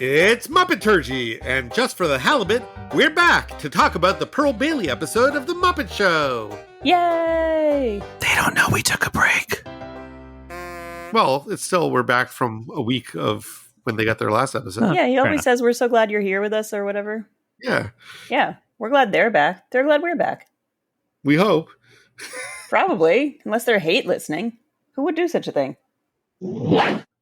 It's Muppeturgy, and just for the hell of it, we're back to talk about the Pearl Bailey episode of The Muppet Show. Yay! They don't know we took a break. Well, it's still, we're back from a week of when they got their last episode. Yeah, he always says we're so glad you're here with us or whatever. Yeah. Yeah, we're glad they're back. They're glad we're back. We hope. Probably, unless they're hate listening. Who would do such a thing?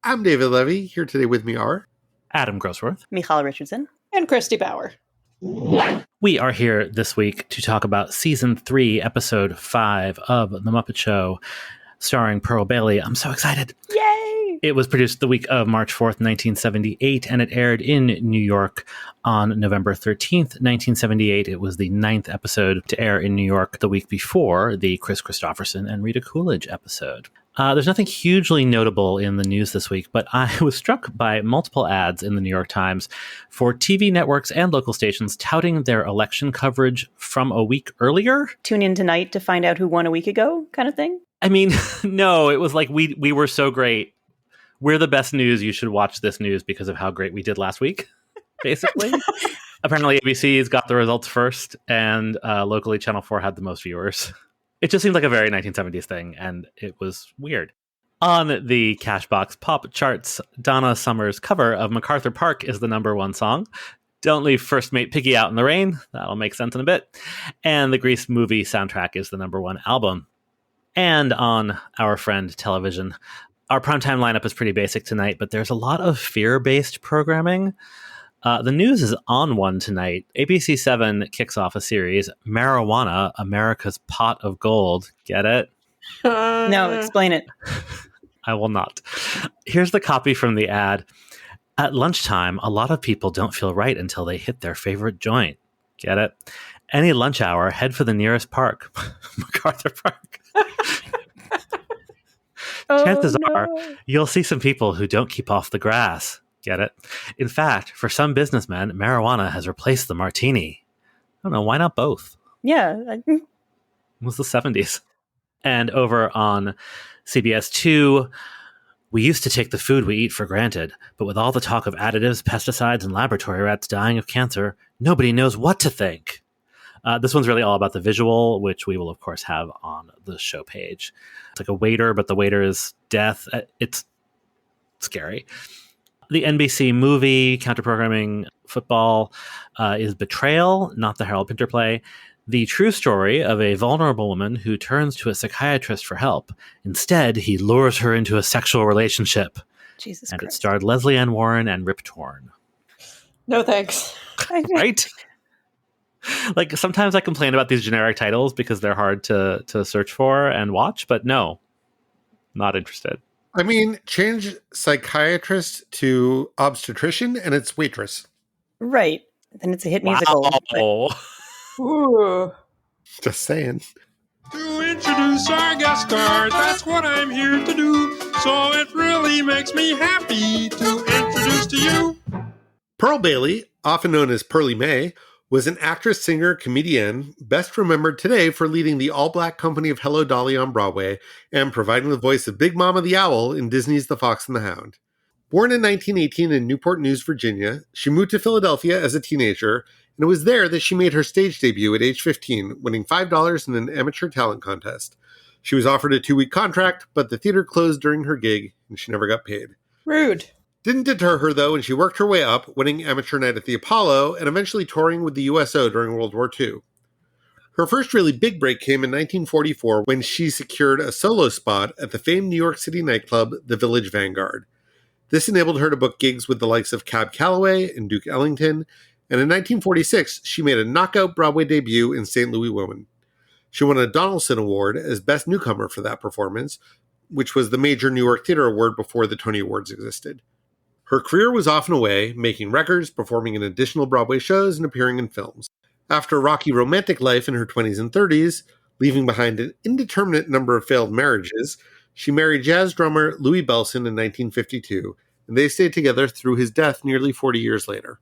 I'm David Levy. Here today with me are Adam Grossworth. Michal Richardson. And Christy Bauer. We are here this week to talk about Season 3, Episode 5 of The Muppet Show, starring Pearl Bailey. I'm so excited. Yay! It was produced the week of March 4th, 1978, and it aired in New York on November 13th, 1978. It was the 9th episode to air in New York the week before the Chris Christopherson and Rita Coolidge episode. There's nothing hugely notable in the news this week, but I was struck by multiple ads in the New York Times for TV networks and local stations touting their election coverage from a week earlier. Tune in tonight to find out who won a week ago, kind of thing? I mean, no, it was like we were so great. We're the best news. You should watch this news because of how great we did last week, basically. Apparently, ABC's got the results first, and locally, Channel 4 had the most viewers. It just seemed like a very 1970s thing, and it was weird. On the Cashbox Pop charts, Donna Summer's cover of MacArthur Park is the #1 song. Don't Leave First Mate Piggy Out in the Rain. That'll make sense in a bit. And the Grease movie soundtrack is the #1 album. And on Our Friend Television, our primetime lineup is pretty basic tonight, but there's a lot of fear-based programming. The news is on one tonight. ABC 7 kicks off a series, Marijuana, America's Pot of Gold. Get it? No, explain it. I will not. Here's the copy from the ad. At lunchtime, a lot of people don't feel right until they hit their favorite joint. Get it? Any lunch hour, head for the nearest park. MacArthur Park. Chances are you'll see some people who don't keep off the grass. Get it? In fact, for some businessmen, marijuana has replaced the martini. I don't know, why not both? Yeah. It was the 70s. And over on CBS 2, we used to take the food we eat for granted, but with all the talk of additives, pesticides, and laboratory rats dying of cancer, nobody knows what to think. This one's really all about the visual, which we will, of course, have on the show page. It's like a waiter, but the waiter is death. It's scary. The NBC movie, counter-programming football, is Betrayal, not the Harold Pinter play. The true story of a vulnerable woman who turns to a psychiatrist for help. Instead, he lures her into a sexual relationship. Jesus and Christ. It starred Leslie Ann Warren and Rip Torn. No thanks. Right? Like, sometimes I complain about these generic titles because they're hard to search for and watch, but no, not interested. I mean, change psychiatrist to obstetrician and it's waitress. Right. Then it's a hit musical. Wow. Ooh. Just saying. To introduce our guest star, that's what I'm here to do. So it really makes me happy to introduce to you. Pearl Bailey, often known as Pearlie May, was an actress, singer, comedian, best remembered today for leading the all-black company of Hello Dolly on Broadway and providing the voice of Big Mama the Owl in Disney's The Fox and the Hound. Born in 1918 in Newport News, Virginia, she moved to Philadelphia as a teenager, and it was there that she made her stage debut at age 15, winning $5 in an amateur talent contest. She was offered a 2-week contract, but the theater closed during her gig, and she never got paid. Rude. Didn't deter her, though, and she worked her way up, winning Amateur Night at the Apollo and eventually touring with the USO during World War II. Her first really big break came in 1944 when she secured a solo spot at the famed New York City nightclub, the Village Vanguard. This enabled her to book gigs with the likes of Cab Calloway and Duke Ellington, and in 1946, she made a knockout Broadway debut in St. Louis Woman. She won a Donaldson Award as Best Newcomer for that performance, which was the major New York Theater Award before the Tony Awards existed. Her career was off and away, making records, performing in additional Broadway shows, and appearing in films. After a rocky romantic life in her 20s and 30s, leaving behind an indeterminate number of failed marriages, she married jazz drummer Louis Bellson in 1952, and they stayed together through his death nearly 40 years later.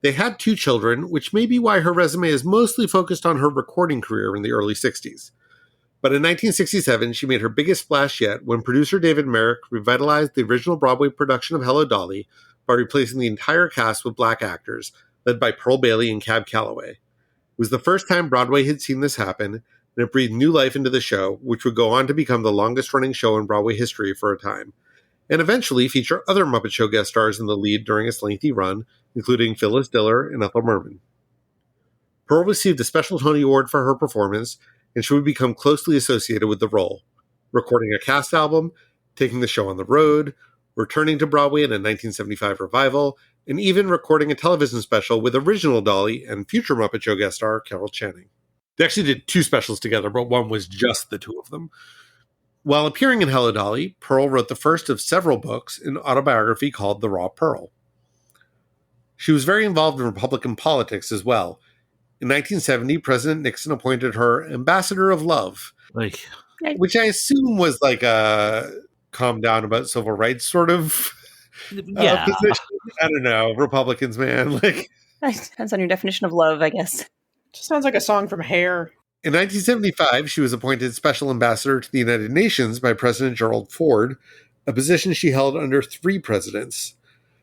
They had 2 children, which may be why her resume is mostly focused on her recording career in the early 60s. But in 1967, she made her biggest splash yet when producer David Merrick revitalized the original Broadway production of Hello Dolly by replacing the entire cast with black actors, led by Pearl Bailey and Cab Calloway. It was the first time Broadway had seen this happen, and it breathed new life into the show, which would go on to become the longest-running show in Broadway history for a time, and eventually feature other Muppet Show guest stars in the lead during its lengthy run, including Phyllis Diller and Ethel Merman. Pearl received a special Tony Award for her performance, and she would become closely associated with the role, recording a cast album, taking the show on the road, returning to Broadway in a 1975 revival, and even recording a television special with original Dolly and future Muppet Show guest star Carol Channing. They actually did 2 specials together, but one was just the 2 of them. While appearing in Hello Dolly, Pearl wrote the first of several books, an autobiography called The Raw Pearl. She was very involved in Republican politics as well. In 1970, President Nixon appointed her Ambassador of Love, Like, which I assume was like a calm down about civil rights sort of yeah. position. I don't know. Republicans, man. Depends on your definition of love, I guess. Just sounds like a song from Hair. In 1975, she was appointed Special Ambassador to the United Nations by President Gerald Ford, a position she held under 3 presidents.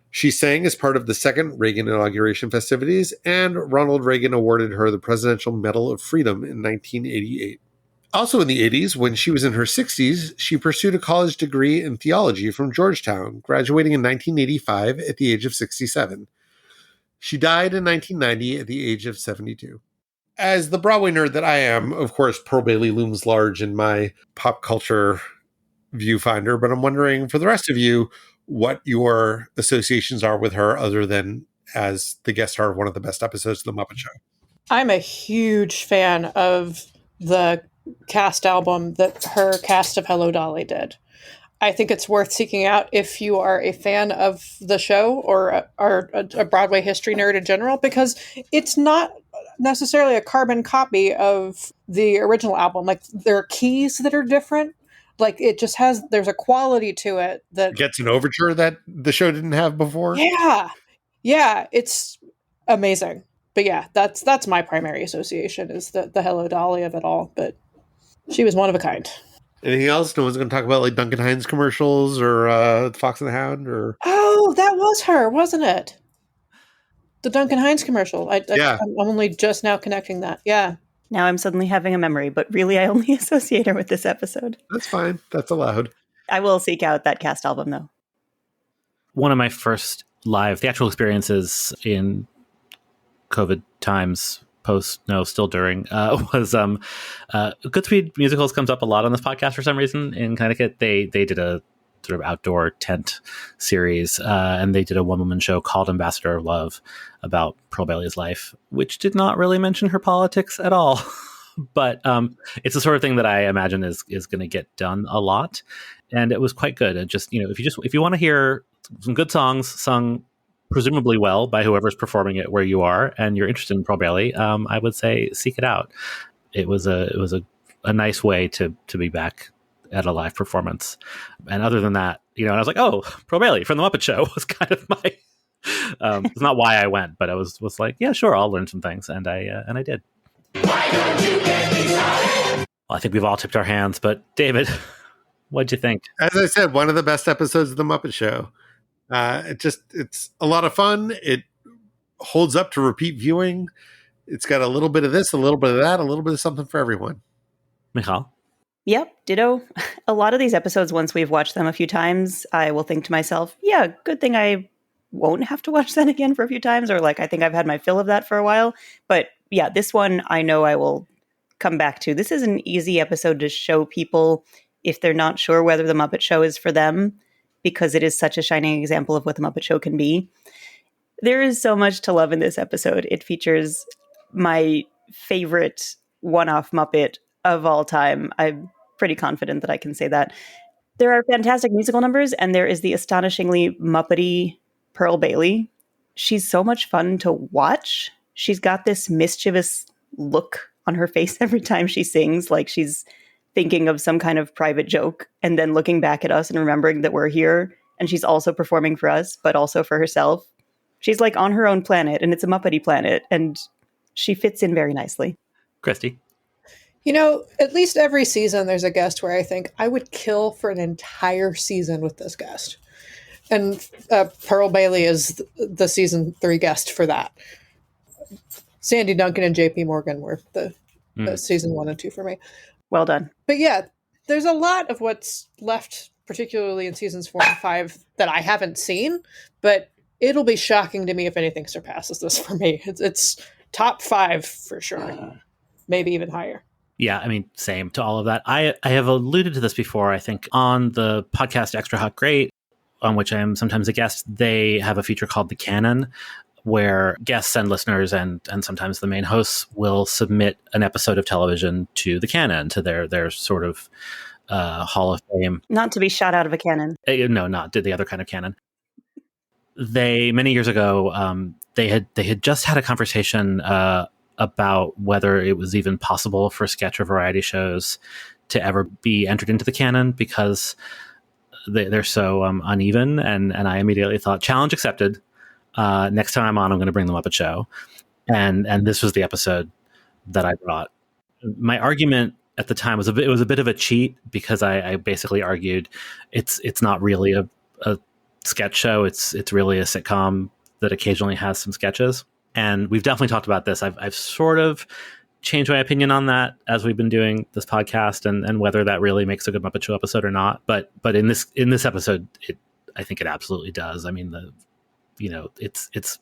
She sang as part of the second Reagan inauguration festivities, and Ronald Reagan awarded her the Presidential Medal of Freedom in 1988. Also in the 80s, when she was in her 60s, she pursued a college degree in theology from Georgetown, graduating in 1985 at the age of 67. She died in 1990 at the age of 72. As the Broadway nerd that I am, of course, Pearl Bailey looms large in my pop culture viewfinder, but I'm wondering, for the rest of you, what your associations are with her other than as the guest star of one of the best episodes of The Muppet Show. I'm a huge fan of the cast album that her cast of Hello Dolly did. I think it's worth seeking out if you are a fan of the show or are a Broadway history nerd in general, because it's not necessarily a carbon copy of the original album. Like, there are keys that are different. Like, it just has, there's a quality to it that Gets an overture that the show didn't have before. Yeah, it's amazing. But yeah, that's my primary association is the Hello Dolly of it all. But she was one of a kind. Anything else? No one's going to talk about like Duncan Hines commercials or Fox and the Hound or. Oh, that was her, wasn't it? The Duncan Hines commercial. Yeah. I'm only just now connecting that. Yeah. Now I'm suddenly having a memory, but really I only associate her with this episode. That's fine. That's allowed. I will seek out that cast album, though. One of my first live theatrical experiences in COVID times, still during, was Goodspeed Musicals comes up a lot on this podcast for some reason in Connecticut. They did a sort of outdoor tent series, and they did a one-woman show called Ambassador of Love about Pearl Bailey's life, which did not really mention her politics at all. But it's the sort of thing that I imagine is going to get done a lot, and it was quite good. And just, if you want to hear some good songs sung presumably well by whoever's performing it where you are, and you're interested in Pearl Bailey, I would say seek it out. It was a nice way to be back at a live performance. And other than that, and I was like, oh, Pearl Bailey from The Muppet Show was kind of my. It's not why I went, but I was like, yeah, sure, I'll learn some things, and I did. Why don't you get me started? Well, I think we've all tipped our hands, but David, what'd you think? As I said, one of the best episodes of The Muppet Show. It's a lot of fun. It holds up to repeat viewing. It's got a little bit of this, a little bit of that, a little bit of something for everyone. Michal? Yep, ditto. A lot of these episodes, once we've watched them a few times, I will think to myself, yeah, good thing I won't have to watch that again for a few times, or like I think I've had my fill of that for a while. But yeah, this one I know I will come back to. This is an easy episode to show people if they're not sure whether The Muppet Show is for them, because it is such a shining example of what The Muppet Show can be. There is so much to love in this episode. It features my favorite one-off Muppet of all time. I'm pretty confident that I can say that. There are fantastic musical numbers, and there is the astonishingly Muppety Pearl Bailey. She's so much fun to watch. She's got this mischievous look on her face every time she sings, like she's thinking of some kind of private joke and then looking back at us and remembering that we're here, and she's also performing for us, but also for herself. She's like on her own planet, and it's a Muppety planet, and she fits in very nicely. Christy? At least every season there's a guest where I think I would kill for an entire season with this guest. And Pearl Bailey is the season 3 guest for that. Sandy Duncan and JP Morgan were the season 1 and 2 for me. Well done. But yeah, there's a lot of what's left, particularly in seasons 4 and 5, that I haven't seen, but it'll be shocking to me if anything surpasses this for me. It's top 5 for sure, maybe even higher. Yeah, I mean, same to all of that. I have alluded to this before, I think, on the podcast Extra Hot Great, on which I am sometimes a guest. They have a feature called The Canon, where guests and listeners and sometimes the main hosts will submit an episode of television to the canon, to their sort of Hall of Fame. Not to be shot out of a cannon. No, not the other kind of canon. They, many years ago, they had just had a conversation about whether it was even possible for sketch or variety shows to ever be entered into the canon, because they're so uneven. And I immediately thought, challenge accepted. Next time I'm on, I'm going to bring them up at show. And this was the episode that I brought. My argument at the time was it was a bit of a cheat, because I basically argued it's not really a sketch show. It's really a sitcom that occasionally has some sketches. And we've definitely talked about this. I've sort of changed my opinion on that as we've been doing this podcast, and whether that really makes a good Muppet Show episode or not. But in this episode, I think it absolutely does. I mean, it's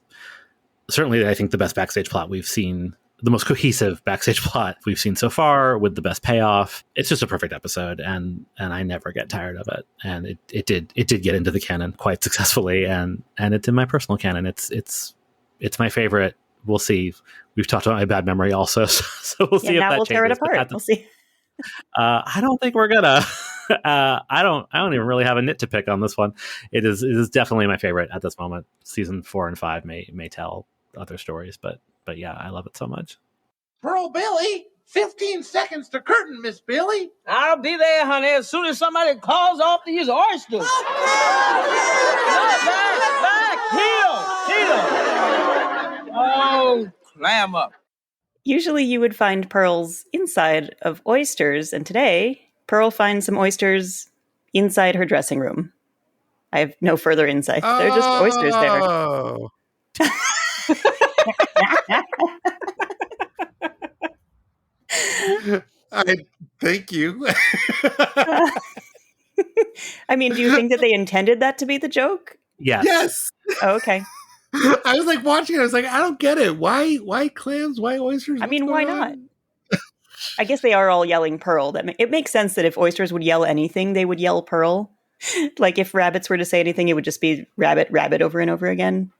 certainly, I think, the best backstage plot we've seen, the most cohesive backstage plot we've seen so far, with the best payoff. It's just a perfect episode, and I never get tired of it. And it did get into the canon quite successfully, and it's in my personal canon. It's my favorite. We'll see. We've talked about my bad memory also, so we'll see if that changes. Now we'll tear it apart. We'll see. I don't think we're gonna. I don't even really have a nit to pick on this one. It is definitely my favorite at this moment. Season 4 and 5 may tell other stories, but yeah, I love it so much. Pearl Bailey, 15 seconds to curtain, Miss Bailey. I'll be there, honey, as soon as somebody calls off these oysters. Back, heel. Oh, clam up. Usually you would find pearls inside of oysters, and today Pearl finds some oysters inside her dressing room. I have no further insight. They're just oysters there. Thank you. I mean, do you think that they intended that to be the joke? Yes. Oh, okay. I was like watching it. I was like, I don't get it. Why clams? Why oysters? I mean, why not? I guess they are all yelling Pearl. It makes sense that if oysters would yell anything, they would yell Pearl. Like if rabbits were to say anything, it would just be rabbit, rabbit over and over again.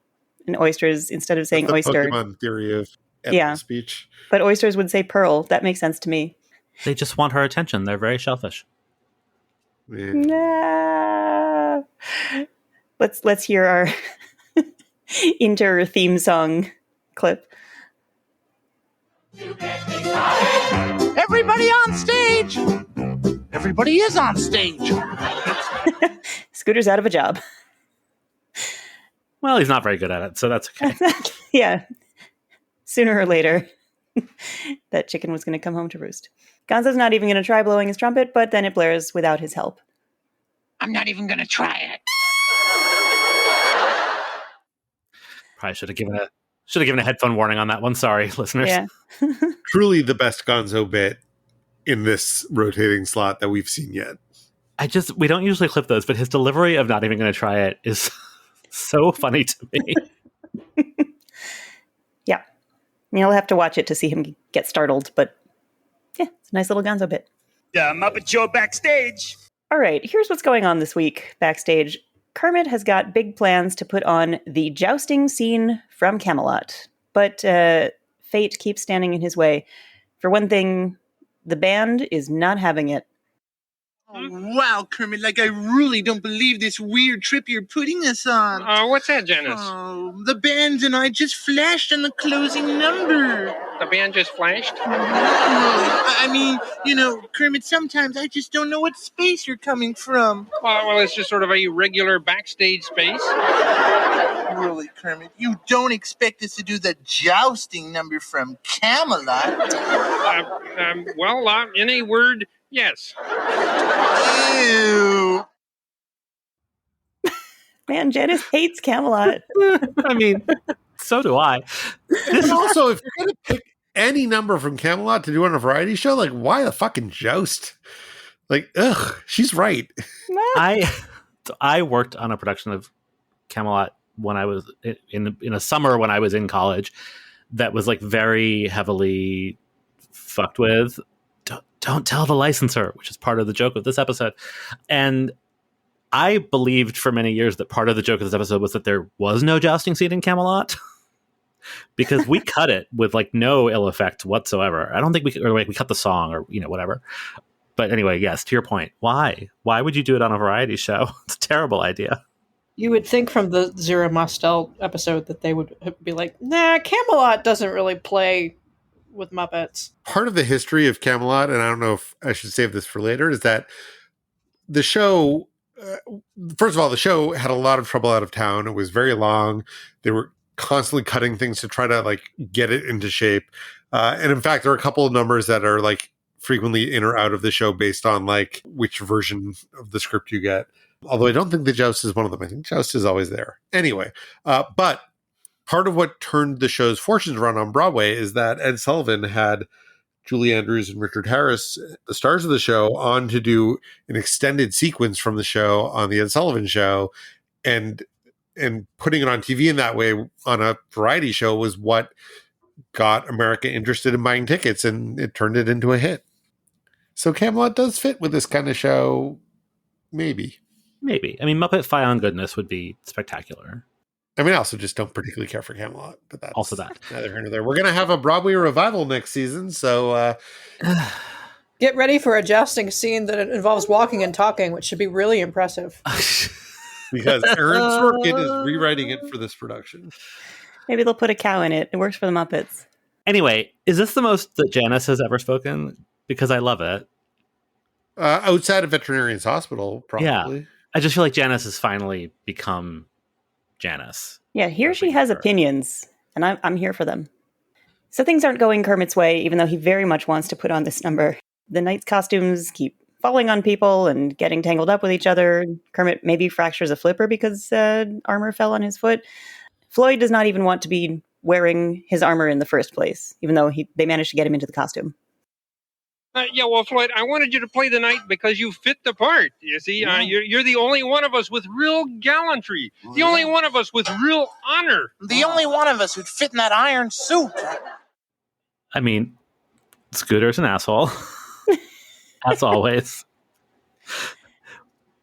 And oysters, instead of saying oyster. Pokemon theory of speech. But oysters would say Pearl. That makes sense to me. They just want her attention. They're very selfish. Yeah. Nah. Let's hear our inter theme song clip. Everybody on stage. Everybody is on stage. Scooter's out of a job. Well, he's not very good at it, so that's okay. Yeah. Sooner or later, that chicken was going to come home to roost. Gonzo's not even going to try blowing his trumpet, but then it blares without his help. I'm not even going to try it. Probably should have given a headphone warning on that one. Sorry, listeners. Yeah. Truly the best Gonzo bit in this rotating slot that we've seen yet. We don't usually clip those, but his delivery of not even going to try it is so funny to me. Yeah. You'll have to watch it to see him get startled, but yeah, it's a nice little Gonzo bit. Muppet Show backstage. All right, here's what's going on this week backstage. Kermit has got big plans to put on the jousting scene from Camelot, but fate keeps standing in his way. For one thing, the band is not having it. Oh, wow, Kermit, like I really don't believe this weird trip you're putting us on. What's that, Janice? Oh, the band and I just flashed on the closing number. The band just flashed? I mean, Kermit, sometimes I just don't know what space you're coming from. Well, it's just sort of a regular backstage space. Really, Kermit, you don't expect us to do the jousting number from Camelot? In a word, yes. Ew. Man, Janice hates Camelot. I mean, so do I. And also, if you're going to pick any number from Camelot to do on a variety show, like, why the fucking joust? Like, ugh, she's right. I worked on a production of Camelot when I was in a summer when I was in college that was like very heavily fucked with. Don't tell the licensor, which is part of the joke of this episode. And I believed for many years that part of the joke of this episode was that there was no jousting scene in Camelot because we cut it with like no ill effect whatsoever. I don't think we cut the song or, whatever. But anyway, yes, to your point, why would you do it on a variety show? It's a terrible idea. You would think from the Zero Mostel episode that they would be like, nah, Camelot doesn't really play with Muppets. Part of the history of Camelot, and I don't know if I should save this for later, is that the show, first of all, the show had a lot of trouble out of town. It was very long. They were constantly cutting things to try to like get it into shape. And in fact, there are a couple of numbers that are like frequently in or out of the show based on like which version of the script you get. Although I don't think the joust is one of them. I think joust is always there. Anyway, but part of what turned the show's fortunes around on Broadway is that Ed Sullivan had Julie Andrews and Richard Harris, the stars of the show, on to do an extended sequence from the show on the Ed Sullivan Show, and putting it on TV in that way on a variety show was what got America interested in buying tickets, and it turned it into a hit. So Camelot does fit with this kind of show, maybe. Maybe. I mean, Muppet Fi on Goodness would be spectacular. I mean, I also just don't particularly care for Camelot, but that's also that. Neither here nor there. We're going to have a Broadway revival next season, so get ready for a jousting scene that involves walking and talking, which should be really impressive. Because Aaron Sorkin is rewriting it for this production. Maybe they'll put a cow in it. It works for the Muppets. Anyway, is this the most that Janice has ever spoken? Because I love it. Outside of Veterinarian's Hospital, probably. Yeah. I just feel like Janice has finally become Janice. Yeah, here she has opinions, and I'm here for them. So things aren't going Kermit's way, even though he very much wants to put on this number. The Knight's costumes keep falling on people and getting tangled up with each other. Kermit maybe fractures a flipper because armor fell on his foot. Floyd does not even want to be wearing his armor in the first place, even though they managed to get him into the costume. Yeah, well, Floyd, I wanted you to play the Knight because you fit the part. You see, you're the only one of us with real gallantry. The only one of us with real honor. The only one of us who'd fit in that iron suit. I mean, Scooter's an asshole. As always.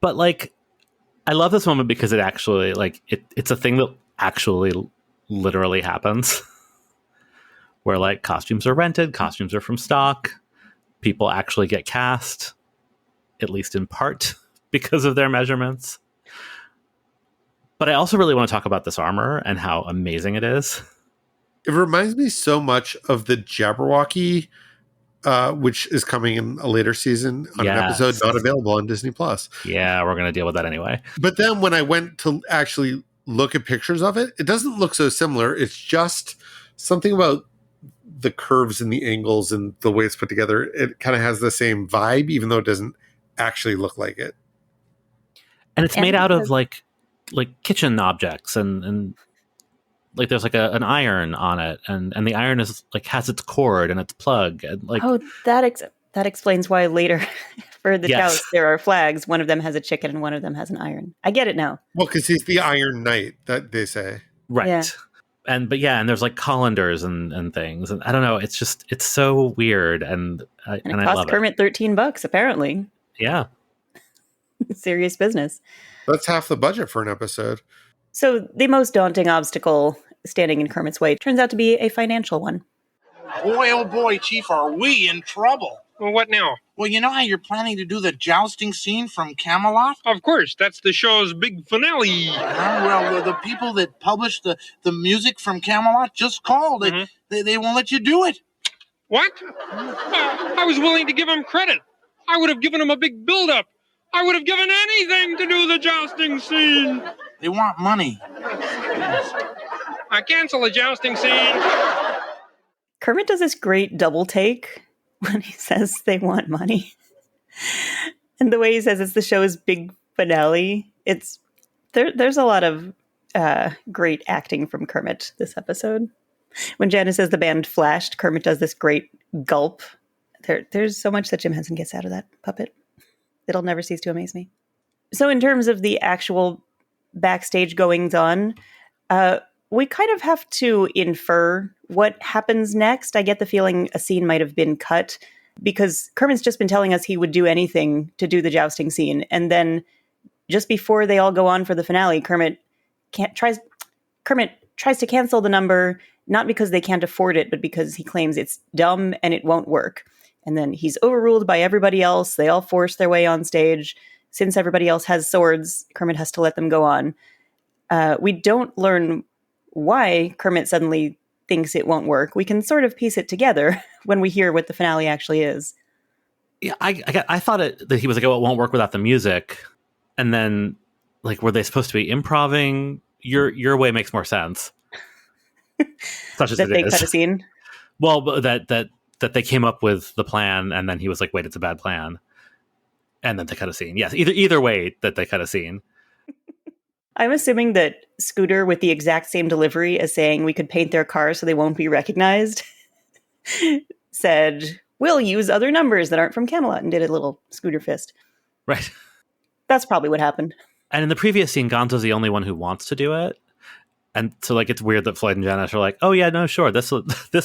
But, like, I love this moment because it actually, like, it's a thing that actually literally happens. Where, like, costumes are rented, costumes are from stock. People actually get cast, at least in part, because of their measurements. But I also really want to talk about this armor and how amazing it is. It reminds me so much of the Jabberwocky, which is coming in a later season on an episode not available on Disney+. Yeah, we're going to deal with that anyway. But then when I went to actually look at pictures of it, it doesn't look so similar. It's just something about the curves and the angles and the way it's put together. It kind of has the same vibe, even though it doesn't actually look like it. And it's made out of like kitchen objects and like there's like an iron on it, and the iron is like has its cord and its plug, and like that explains why later for the joust there are flags. One of them has a chicken and one of them has an iron. I get it now. Well, because he's the Iron Knight that they say, right? Yeah. And there's like colanders and things, and I don't know. It's just it's so weird, and it I cost love Kermit $13 apparently. Yeah, serious business. That's half the budget for an episode. So the most daunting obstacle standing in Kermit's way turns out to be a financial one. Boy, oh boy, Chief, are we in trouble? Well, what now? Well, you know how you're planning to do the jousting scene from Camelot? Of course, that's the show's big finale. Well, the people that published the music from Camelot just called. They won't let you do it. What? I was willing to give them credit. I would have given them a big build-up. I would have given anything to do the jousting scene. They want money. I cancel the jousting scene. Kermit does this great double take when he says they want money. And the way he says it's the show's big finale, it's There's a lot of great acting from Kermit this episode. When Janice says the band flashed, Kermit does this great gulp. There's so much that Jim Henson gets out of that puppet. It'll never cease to amaze me. So in terms of the actual backstage goings on, we kind of have to infer what happens next. I get the feeling a scene might have been cut because Kermit's just been telling us he would do anything to do the jousting scene. And then just before they all go on for the finale, Kermit tries to cancel the number, not because they can't afford it, but because he claims it's dumb and it won't work. And then he's overruled by everybody else. They all force their way on stage. Since everybody else has swords, Kermit has to let them go on. We don't learn why Kermit suddenly thinks it won't work. We can sort of piece it together when we hear what the finale actually is. Yeah, I thought that he was like, oh, it won't work without the music. And then, like, were they supposed to be improvising? Your way makes more sense. Such as that it they is. cut a scene? Well, that they came up with the plan, and then he was like, wait, it's a bad plan. And then they cut a scene. Yes, either way that they cut a scene. I'm assuming that Scooter, with the exact same delivery as saying we could paint their car so they won't be recognized, said, we'll use other numbers that aren't from Camelot, and did a little Scooter fist. Right. That's probably what happened. And in the previous scene, Gonzo's the only one who wants to do it. And so, like, it's weird that Floyd and Janice are like, oh, yeah, no, sure. This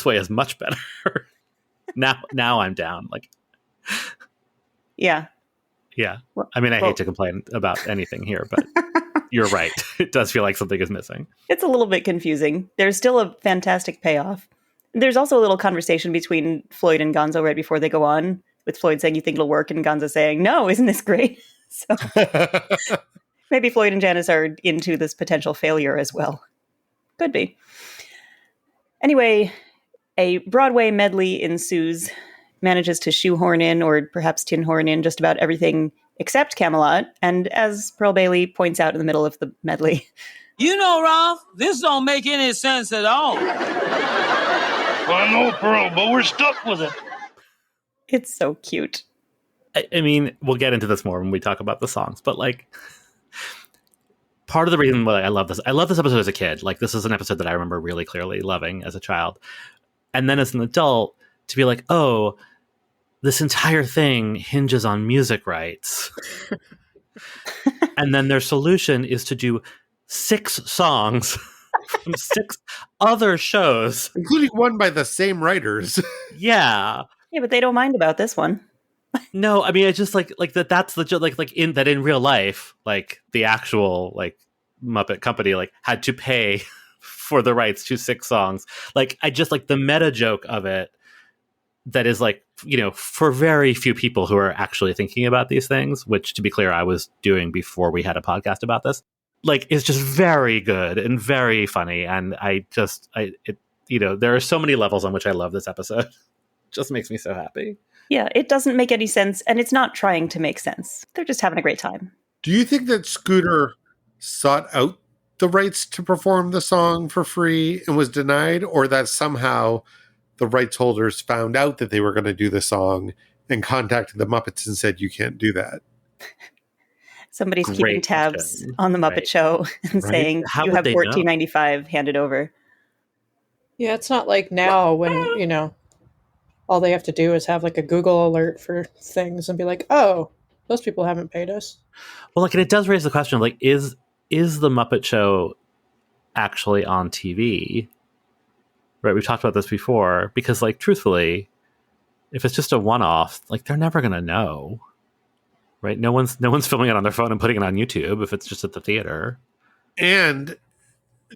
way is much better. now I'm down. Like, yeah. Yeah. I mean, I hate to complain about anything here, but you're right. It does feel like something is missing. It's a little bit confusing. There's still a fantastic payoff. There's also a little conversation between Floyd and Gonzo right before they go on, with Floyd saying, you think it'll work? And Gonzo saying, no, isn't this great? So maybe Floyd and Janice are into this potential failure as well. Could be. Anyway, a Broadway medley ensues, manages to shoehorn in, or perhaps tinhorn in, just about everything except Camelot. And as Pearl Bailey points out in the middle of the medley, You know, Ralph, this don't make any sense at all. Well, I know, Pearl, but we're stuck with it. it's so cute. I mean, we'll get into this more when we talk about the songs, but like, part of the reason why I love this episode as a kid, like, this is an episode that I remember really clearly loving as a child. And then as an adult, to be like, oh, this entire thing hinges on music rights. And then their solution is to do 6 songs from 6 other shows, including one by the same writers. Yeah. Yeah, but they don't mind about this one. No, I mean, it's just like that's the like in real life, like the actual like Muppet Company like had to pay for the rights to 6 songs. Like, I just like the meta joke of it. That is like, you know, for very few people who are actually thinking about these things, which, to be clear, I was doing before we had a podcast about this. Like, it's just very good and very funny, and there are so many levels on which I love this episode. It just makes me so happy. Yeah, it doesn't make any sense, and it's not trying to make sense. They're just having a great time. Do you think that Scooter sought out the rights to perform the song for free and was denied, or that somehow the rights holders found out that they were going to do the song and contacted the Muppets and said, you can't do that? Somebody's keeping tabs on the Muppet Show and saying, you have $14.95 handed over. Yeah, it's not like now when, you know, all they have to do is have like a Google alert for things and be like, oh, those people haven't paid us. Well, like, and it does raise the question of like, is the Muppet Show actually on TV? Right, we've talked about this before, because, like, truthfully, if it's just a one-off, like, they're never going to know, right? No one's filming it on their phone and putting it on YouTube if it's just at the theater. And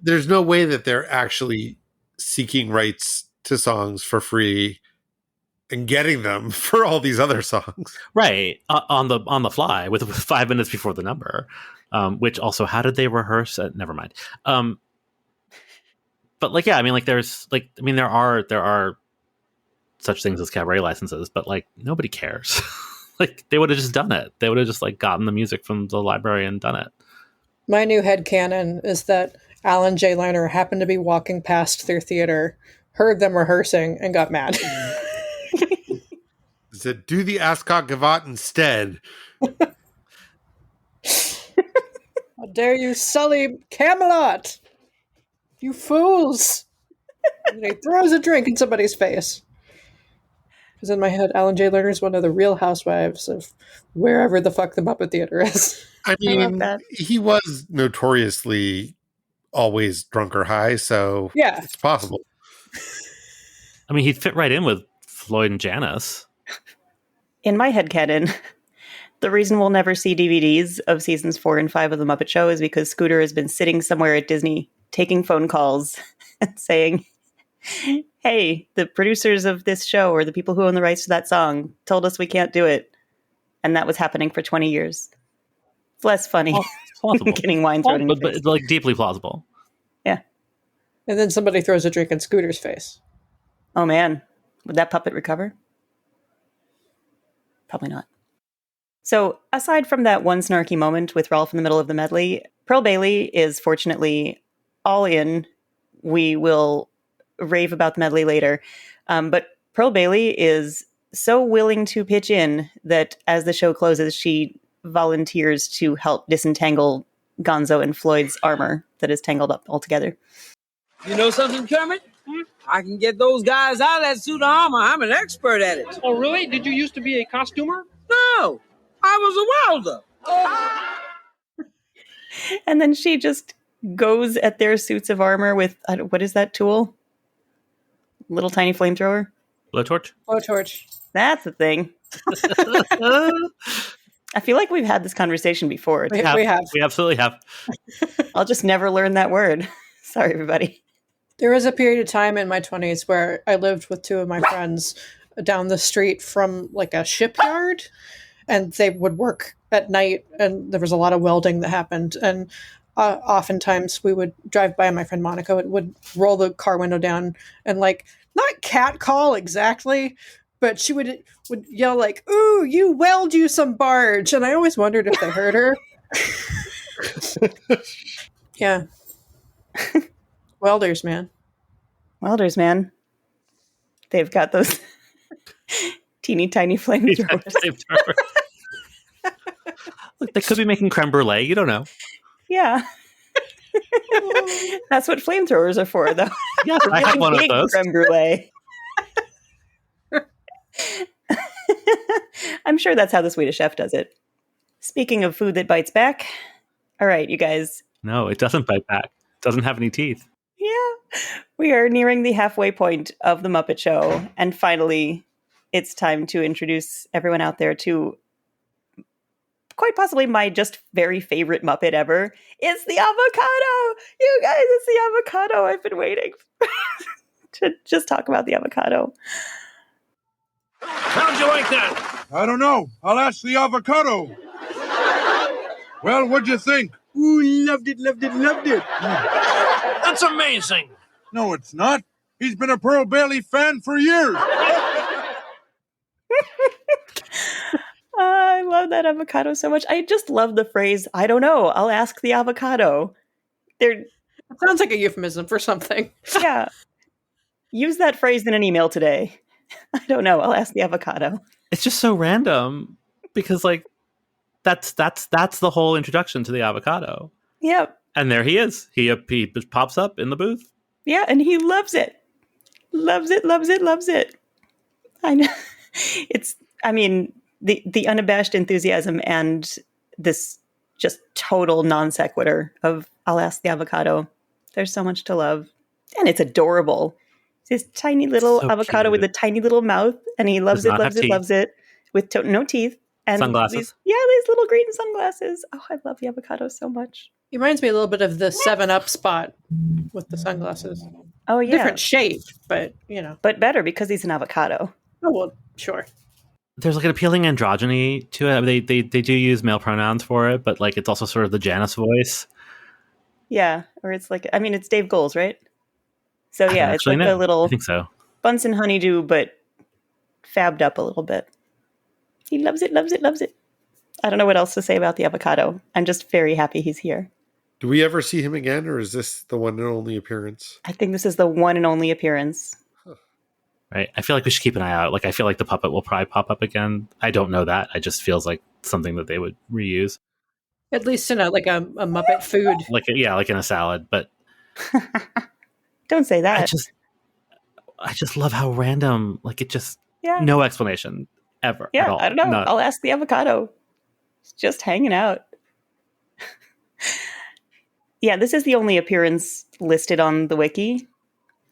there's no way that they're actually seeking rights to songs for free and getting them for all these other songs, right? On the fly with 5 minutes before the number. Which also, how did they rehearse? Never mind. But like, yeah, I mean, like, there are such things as cabaret licenses, but like, nobody cares. Like, they would have just done it. They would have just like gotten the music from the library and done it. My new headcanon is that Alan J. Lerner happened to be walking past their theater, heard them rehearsing, and got mad. Said, do the Ascot Gavotte instead. How dare you sully Camelot? You fools! And he throws a drink in somebody's face. Because in my head, Alan J. Lerner is one of the real housewives of wherever the fuck the Muppet Theater is. I I love mean, that. he was notoriously always drunk or high, so Yeah. it's possible. I mean, he'd fit right in with Floyd and Janice. In my headcanon, the reason we'll never see DVDs of seasons 4 and 5 of The Muppet Show is because Scooter has been sitting somewhere at Disney taking phone calls and saying, hey, the producers of this show or the people who own the rights to that song told us we can't do it. And that was happening for 20 years. It's less funny. Well, it's plausible. Getting wine thrown in your but face. like deeply plausible. And then somebody throws a drink in Scooter's face. Oh man, would that puppet recover? Probably not. So, aside from that one snarky moment with Rolf in the middle of the medley, Pearl Bailey is fortunately all in. We will rave about the medley later. But Pearl Bailey is so willing to pitch in that as the show closes, she volunteers to help disentangle Gonzo and Floyd's armor that is tangled up altogether. You know something, Kermit? I can get those guys out of that suit of armor. I'm an expert at it. Oh, really? Did you used to be a costumer? No, I was a welder. And then she just goes at their suits of armor with, what is that tool? Little tiny flamethrower? Blowtorch? Blowtorch. That's the thing. I feel like we've had this conversation before. We have. We absolutely have. I'll just never learn that word. Sorry, everybody. There was a period of time in my 20s where I lived with two of my friends down the street from like a shipyard, and they would work at night, and there was a lot of welding that happened. And oftentimes we would drive by my friend Monica and would roll the car window down and like, not catcall exactly, but she would yell like, "Ooh, you weld you some barge." And I always wondered if they heard her. Yeah. Welders, man. Welders, man. They've got those teeny tiny flamethrowers. Look, they could be making creme brulee. You don't know. Yeah. That's what flamethrowers are for, though. Yeah, I have one of Big those. creme brulee. I'm sure that's how the Swedish Chef does it. Speaking of food that bites back, all right, you guys. No, it doesn't bite back. It doesn't have any teeth. Yeah, we are nearing the halfway point of the Muppet Show, and finally, it's time to introduce everyone out there to quite possibly my just very favorite Muppet ever. It's the avocado! You guys, it's the avocado. I've been waiting to just talk about the avocado. How'd you like that? I don't know. I'll ask the avocado. Well, what'd you think? Ooh, loved it, loved it, loved it. That's amazing. No, it's not. He's been a Pearl Bailey fan for years. I love that avocado so much. I just love the phrase, I don't know, I'll ask the avocado. It sounds like a euphemism for something. Yeah. Use that phrase in an email today. I don't know, I'll ask the avocado. It's just so random because, like, that's the whole introduction to the avocado. Yep. And there he is. He pops up in the booth. Yeah, and he loves it. Loves it, loves it, loves it. I know. The unabashed enthusiasm and this just total non sequitur of I'll ask the avocado. There's so much to love. And it's adorable. It's this tiny little So avocado cute. with a tiny little mouth, and he loves Does it, not loves have it, teeth. loves it, with no teeth. And Sunglasses. these little green sunglasses. Oh, I love the avocado so much. He reminds me a little bit of the 7-Up spot with the sunglasses. Oh, yeah. Different shape, but, you know. But better because he's an avocado. Oh, well, sure. There's like an appealing androgyny to it. I mean, they do use male pronouns for it, but like it's also sort of the Janice voice. Yeah. Or it's like, it's Dave Goles, right? So I yeah, don't it's actually like know. a little I think so. Bunsen honeydew, but fabbed up a little bit. He loves it, loves it, loves it. I don't know what else to say about the avocado. I'm just very happy he's here. Do we ever see him again, or is this the one and only appearance? I think this is the one and only appearance. Right. I feel like we should keep an eye out. Like, I feel like the puppet will probably pop up again. I don't know that. It just feels like something that they would reuse. At least in a Muppet food. like in a salad. But Don't say that. I just love how random. Like, it just Yeah. no explanation ever. Yeah, at all. I don't know. None. I'll ask the avocado. It's just hanging out. Yeah, this is the only appearance listed on the wiki.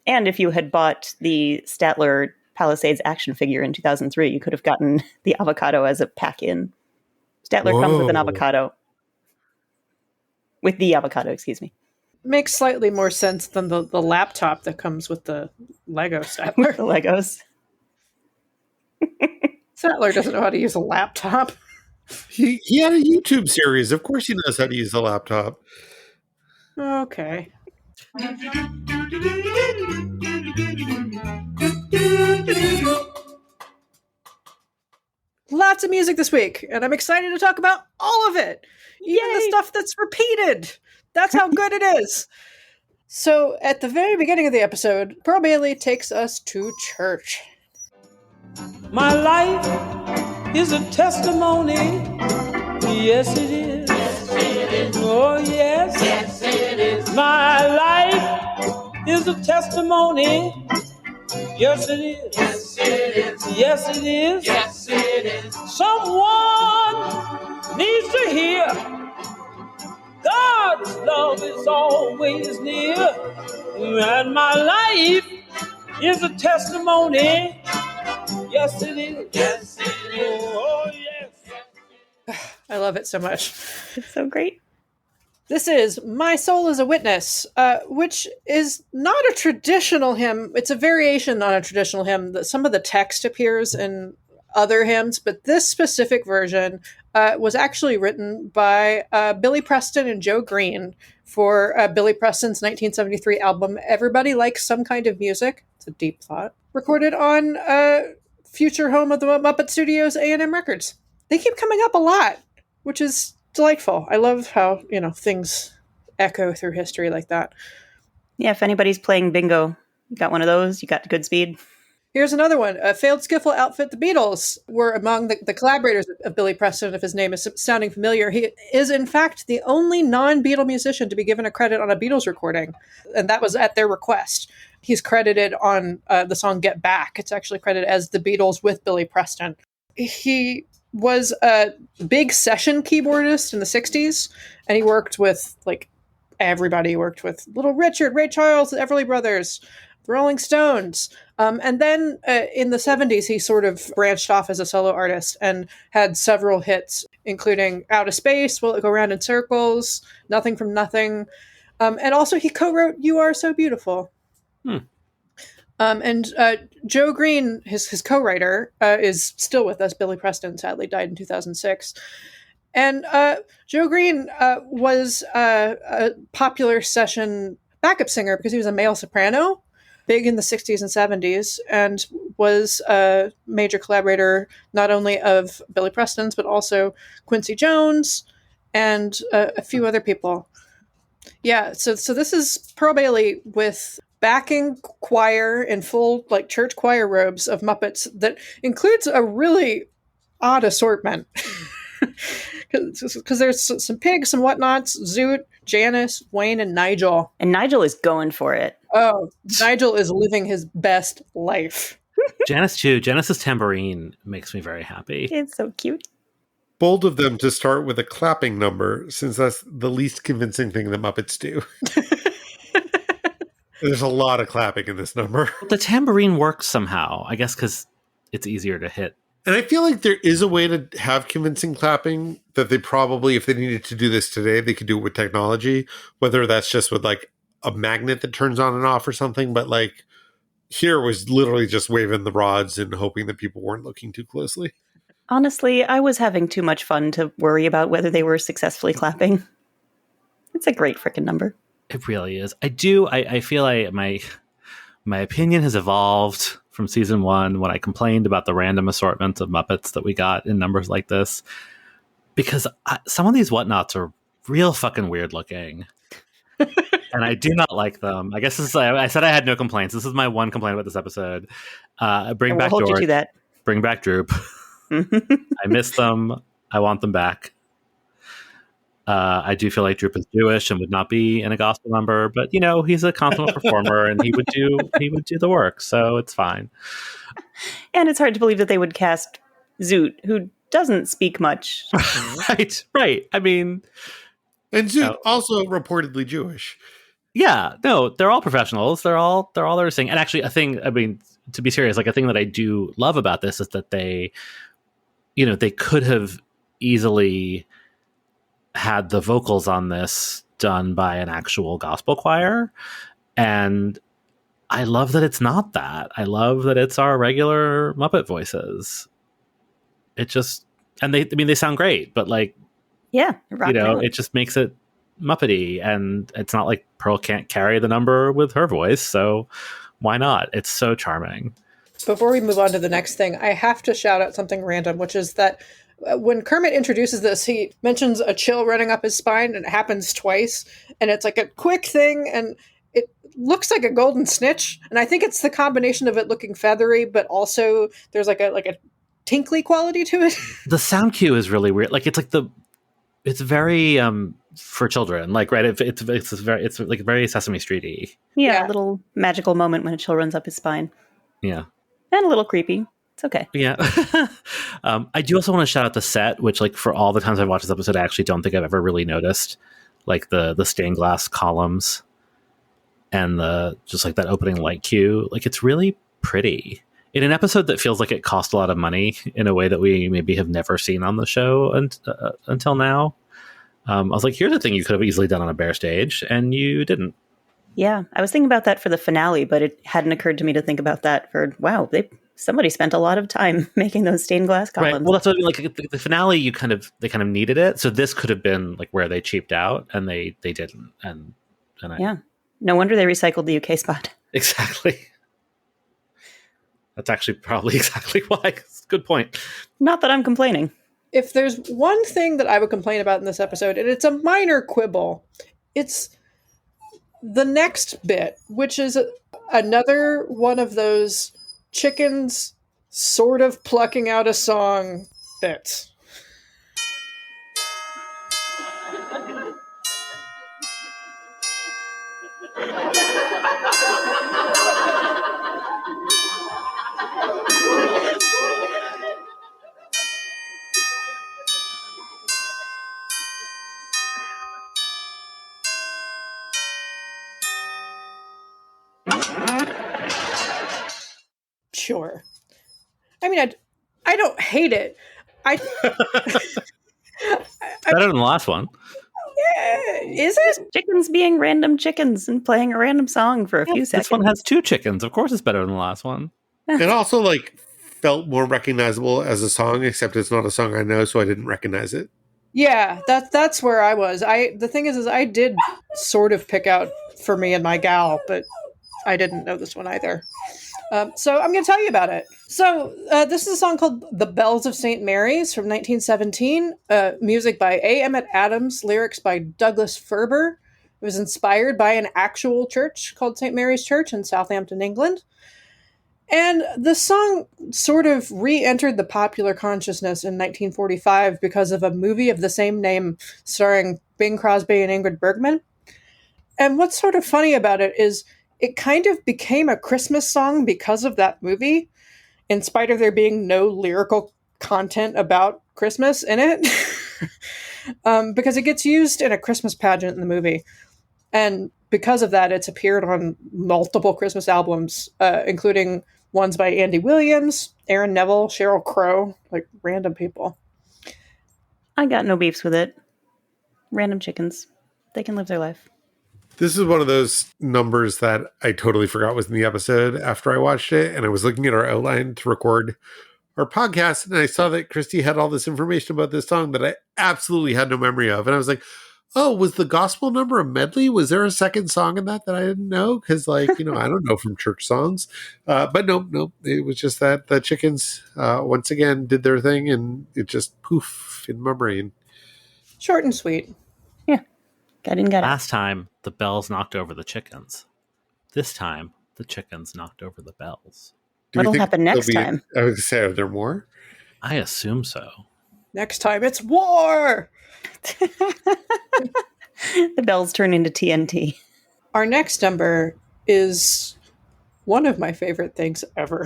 And if you had bought the Statler Palisades action figure in 2003, you could have gotten the avocado as a pack-in. Statler comes with an Whoa. avocado. With the avocado, excuse me. Makes slightly more sense than the laptop that comes with the Lego With Statler. the Legos. Statler doesn't know how to use a laptop. He had a YouTube series. Of course he knows how to use a laptop. Okay. Lots of music this week, and I'm excited to talk about all of it. Even the Yay! stuff that's repeated. That's how good it is. So, at the very beginning of the episode, Pearl Bailey takes us to church. My life is a testimony. Yes, it is. Yes, it is. Oh, yes. Yes, it is. My life is a testimony. Yes, it is. Yes, it is. Yes, it is. Yes, it is. Someone needs to hear God's love is always near. And my life is a testimony. Yes, it is. Yes, it is. Oh, yes. I love it so much. It's so great. This is My Soul is a Witness, which is not a traditional hymn. It's a variation on a traditional hymn. Some of the text appears in other hymns, but this specific version was actually written by Billy Preston and Joe Green for Billy Preston's 1973 album, Everybody Likes Some Kind of Music. It's a deep thought. Recorded on future home of the Muppet Studios, A&M Records. They keep coming up a lot, which is delightful. I love how, things echo through history like that. Yeah, if anybody's playing bingo, you got one of those, you got Good Speed. Here's another one. Failed Skiffle outfit, the Beatles were among the collaborators of Billy Preston, if his name is sounding familiar. He is, in fact, the only non-Beatle musician to be given a credit on a Beatles recording, and that was at their request. He's credited on the song Get Back. It's actually credited as the Beatles with Billy Preston. He was a big session keyboardist in the 60s, and he worked with, everybody. He worked with Little Richard, Ray Charles, the Everly Brothers, the Rolling Stones. And then in the 70s, he sort of branched off as a solo artist and had several hits, including Out of Space, Will It Go Round in Circles, Nothing from Nothing. And also he co-wrote You Are So Beautiful. And Joe Green, his co-writer, is still with us. Billy Preston sadly died in 2006. And Joe Green was a popular session backup singer because he was a male soprano, big in the 60s and 70s, and was a major collaborator not only of Billy Preston's, but also Quincy Jones and a few other people. Yeah, so this is Pearl Bailey with backing choir in full church choir robes of Muppets that includes a really odd assortment. Because there's some pigs, some whatnots, Zoot, Janice, Wayne, and Nigel. And Nigel is going for it. Oh, Nigel is living his best life. Janice too. Janice's tambourine makes me very happy. It's so cute. Bold of them to start with a clapping number, since that's the least convincing thing that Muppets do. There's a lot of clapping in this number. The tambourine works somehow, I guess, because it's easier to hit. And I feel like there is a way to have convincing clapping that they probably, if they needed to do this today, they could do it with technology, whether that's just with a magnet that turns on and off or something. But here was literally just waving the rods and hoping that people weren't looking too closely. Honestly, I was having too much fun to worry about whether they were successfully clapping. It's a great freaking number. It really is. I feel like my opinion has evolved from season 1 when I complained about the random assortment of Muppets that we got in numbers like this, because some of these whatnots are real fucking weird looking. And I do not like them. I guess I said I had no complaints. This is my one complaint about this episode. Bring back hold George. you to that. Bring back Droop. I miss them. I want them back. I do feel like Droop is Jewish and would not be in a gospel number, but he's a consummate performer and he would do the work, so it's fine. And it's hard to believe that they would cast Zoot, who doesn't speak much. Right. I mean, and Zoot also reportedly Jewish. Yeah, no, they're all professionals. They're all there singing. And actually, to be serious, like a thing that I do love about this is that they could have easily had the vocals on this done by an actual gospel choir. And I love that it's not that. I love that it's our regular Muppet voices. It just, and they sound great, but like, yeah, it just makes it Muppety, and it's not like Pearl can't carry the number with her voice, so why not? It's so charming. Before we move on to the next thing, I have to shout out something random, which is that when Kermit introduces this, he mentions a chill running up his spine, and it happens twice, and it's like a quick thing, and it looks like a golden snitch, and I think it's the combination of it looking feathery, but also there's like a tinkly quality to it. The sound cue is really weird. Like it's very for children, like, right? It's like very Sesame Street-y. Yeah, a little magical moment when a chill runs up his spine. Yeah, and a little creepy. It's okay. Yeah. I do also want to shout out the set, which, like, for all the times I've watched this episode, I actually don't think I've ever really noticed, like the stained glass columns and just like that opening light cue. Like, it's really pretty in an episode that feels like it cost a lot of money in a way that we maybe have never seen on the show until now. I was like, here's a thing you could have easily done on a bare stage, and you didn't. Yeah, I was thinking about that for the finale, but it hadn't occurred to me to think about that for, wow, somebody spent a lot of time making those stained glass columns. Right. Well, that's what I mean. Like the finale, they kind of needed it. So this could have been like where they cheaped out, and they didn't. Yeah. No wonder they recycled the UK spot. Exactly. That's actually probably exactly why. Good point. Not that I'm complaining. If there's one thing that I would complain about in this episode, and it's a minor quibble, it's the next bit, which is another one of those chickens sort of plucking out a song bits. Sure. I mean, I don't hate it. Better than the last one. Is it? Chickens being random chickens and playing a random song for a few seconds. This one has 2 chickens. Of course it's better than the last one. It also felt more recognizable as a song, except it's not a song I know, so I didn't recognize it. Yeah, that's where I was. The thing is I did sort of pick out For Me and My Gal, but I didn't know this one either. So I'm going to tell you about it. So this is a song called The Bells of St. Mary's from 1917. Music by A. Emmett Adams, lyrics by Douglas Ferber. It was inspired by an actual church called St. Mary's Church in Southampton, England. And the song sort of re-entered the popular consciousness in 1945 because of a movie of the same name starring Bing Crosby and Ingrid Bergman. And what's sort of funny about it is it kind of became a Christmas song because of that movie, in spite of there being no lyrical content about Christmas in it. Because it gets used in a Christmas pageant in the movie. And because of that, it's appeared on multiple Christmas albums, including ones by Andy Williams, Aaron Neville, Sheryl Crow, like random people. I got no beefs with it. Random chickens. They can live their life. This is one of those numbers that I totally forgot was in the episode after I watched it. And I was looking at our outline to record our podcast, and I saw that Christy had all this information about this song that I absolutely had no memory of. And I was like, oh, was the gospel number a medley? Was there a second song in that I didn't know? Because, I don't know from church songs. But no, it was just that the chickens, once again, did their thing, and it just poof in my brain. Short and sweet. Yeah. Got it. Last time, the bells knocked over the chickens. This time, the chickens knocked over the bells. What'll happen next time? I would say, are there more? I assume so. Next time it's war. The bells turn into TNT. Our next number is one of my favorite things ever.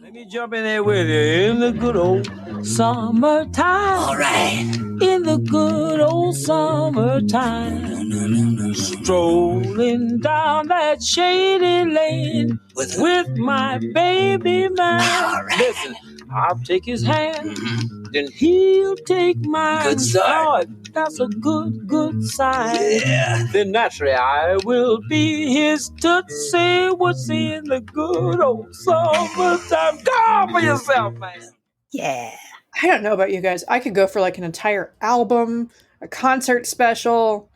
Let me jump in there with you in the good old summertime. All right. In the good old summertime. Strolling down that shady lane with my baby man. All right. Listen, I'll take his hand, then he'll take mine. Good start. Oh, that's a good sign. Yeah. Then naturally I will be his tootsie wootsy in the good old summertime. Go on for yourself, man. Yeah. I don't know about you guys. I could go for like an entire album, a concert special,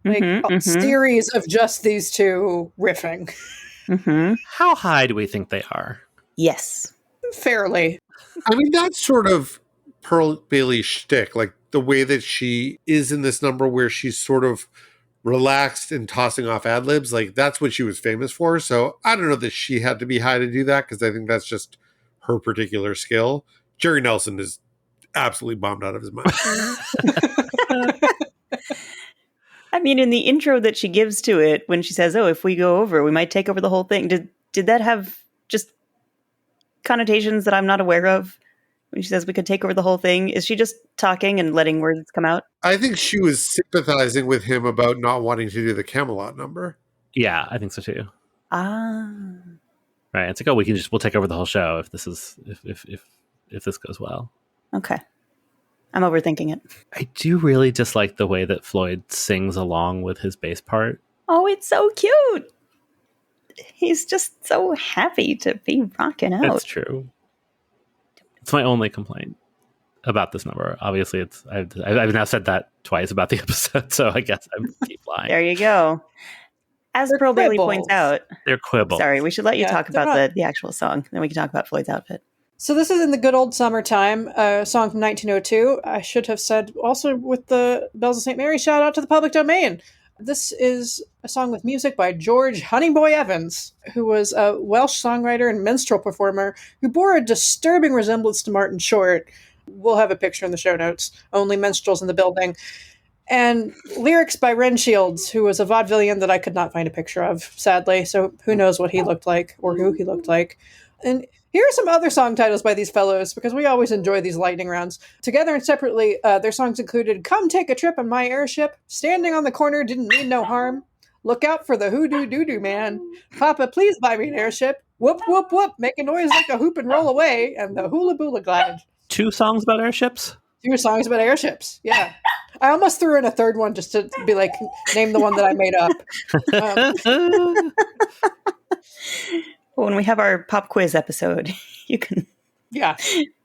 like a series of just these two riffing. How high do we think they are? Yes. Fairly. I mean, that's sort of Pearl Bailey's shtick, like the way that she is in this number where she's sort of relaxed and tossing off ad libs. Like, that's what she was famous for. So I don't know that she had to be high to do that, because I think that's just her particular skill. Jerry Nelson is absolutely bombed out of his mind. I mean, in the intro that she gives to it, when she says, "Oh, if we go over, we might take over the whole thing," did that have just connotations that I'm not aware of? When she says we could take over the whole thing, is she just talking and letting words come out? I think she was sympathizing with him about not wanting to do the Camelot number. Yeah, I think so too. Ah, right. It's like, oh, we'll take over the whole show if this is if this goes well. Okay. I'm overthinking it. I do really dislike the way that Floyd sings along with his bass part. Oh, it's so cute. He's just so happy to be rocking out. That's true. It's my only complaint about this number. Obviously, I've now said that twice about the episode, so I guess I keep lying. There you go. As Pearl Bailey points out, they're quibbles. Sorry, we should let you talk about the actual song, then we can talk about Floyd's outfit. So this is In the Good Old Summertime, a song from 1902. I should have said also with the Bells of St. Mary, shout out to the public domain. This is a song with music by George Honeyboy Evans, who was a Welsh songwriter and minstrel performer who bore a disturbing resemblance to Martin Short. We'll have a picture in the show notes. Only minstrels in the building. And lyrics by Ren Shields, who was a vaudevillian that I could not find a picture of, sadly. So who knows what he looked like or who he looked like. And here are some other song titles by these fellows, because we always enjoy these lightning rounds. Together and separately, their songs included Come Take a Trip on My Airship, Standing on the Corner Didn't Mean No Harm, Look Out for the Hoodoo Doo-Doo Man, Papa Please Buy Me an Airship, Whoop Whoop Whoop, Make a Noise Like a Hoop and Roll Away, and the Hula Boola Glide. 2 songs about airships? 2 songs about airships, yeah. I almost threw in a third one just to be like, name the one that I made up. When we have our pop quiz episode, you can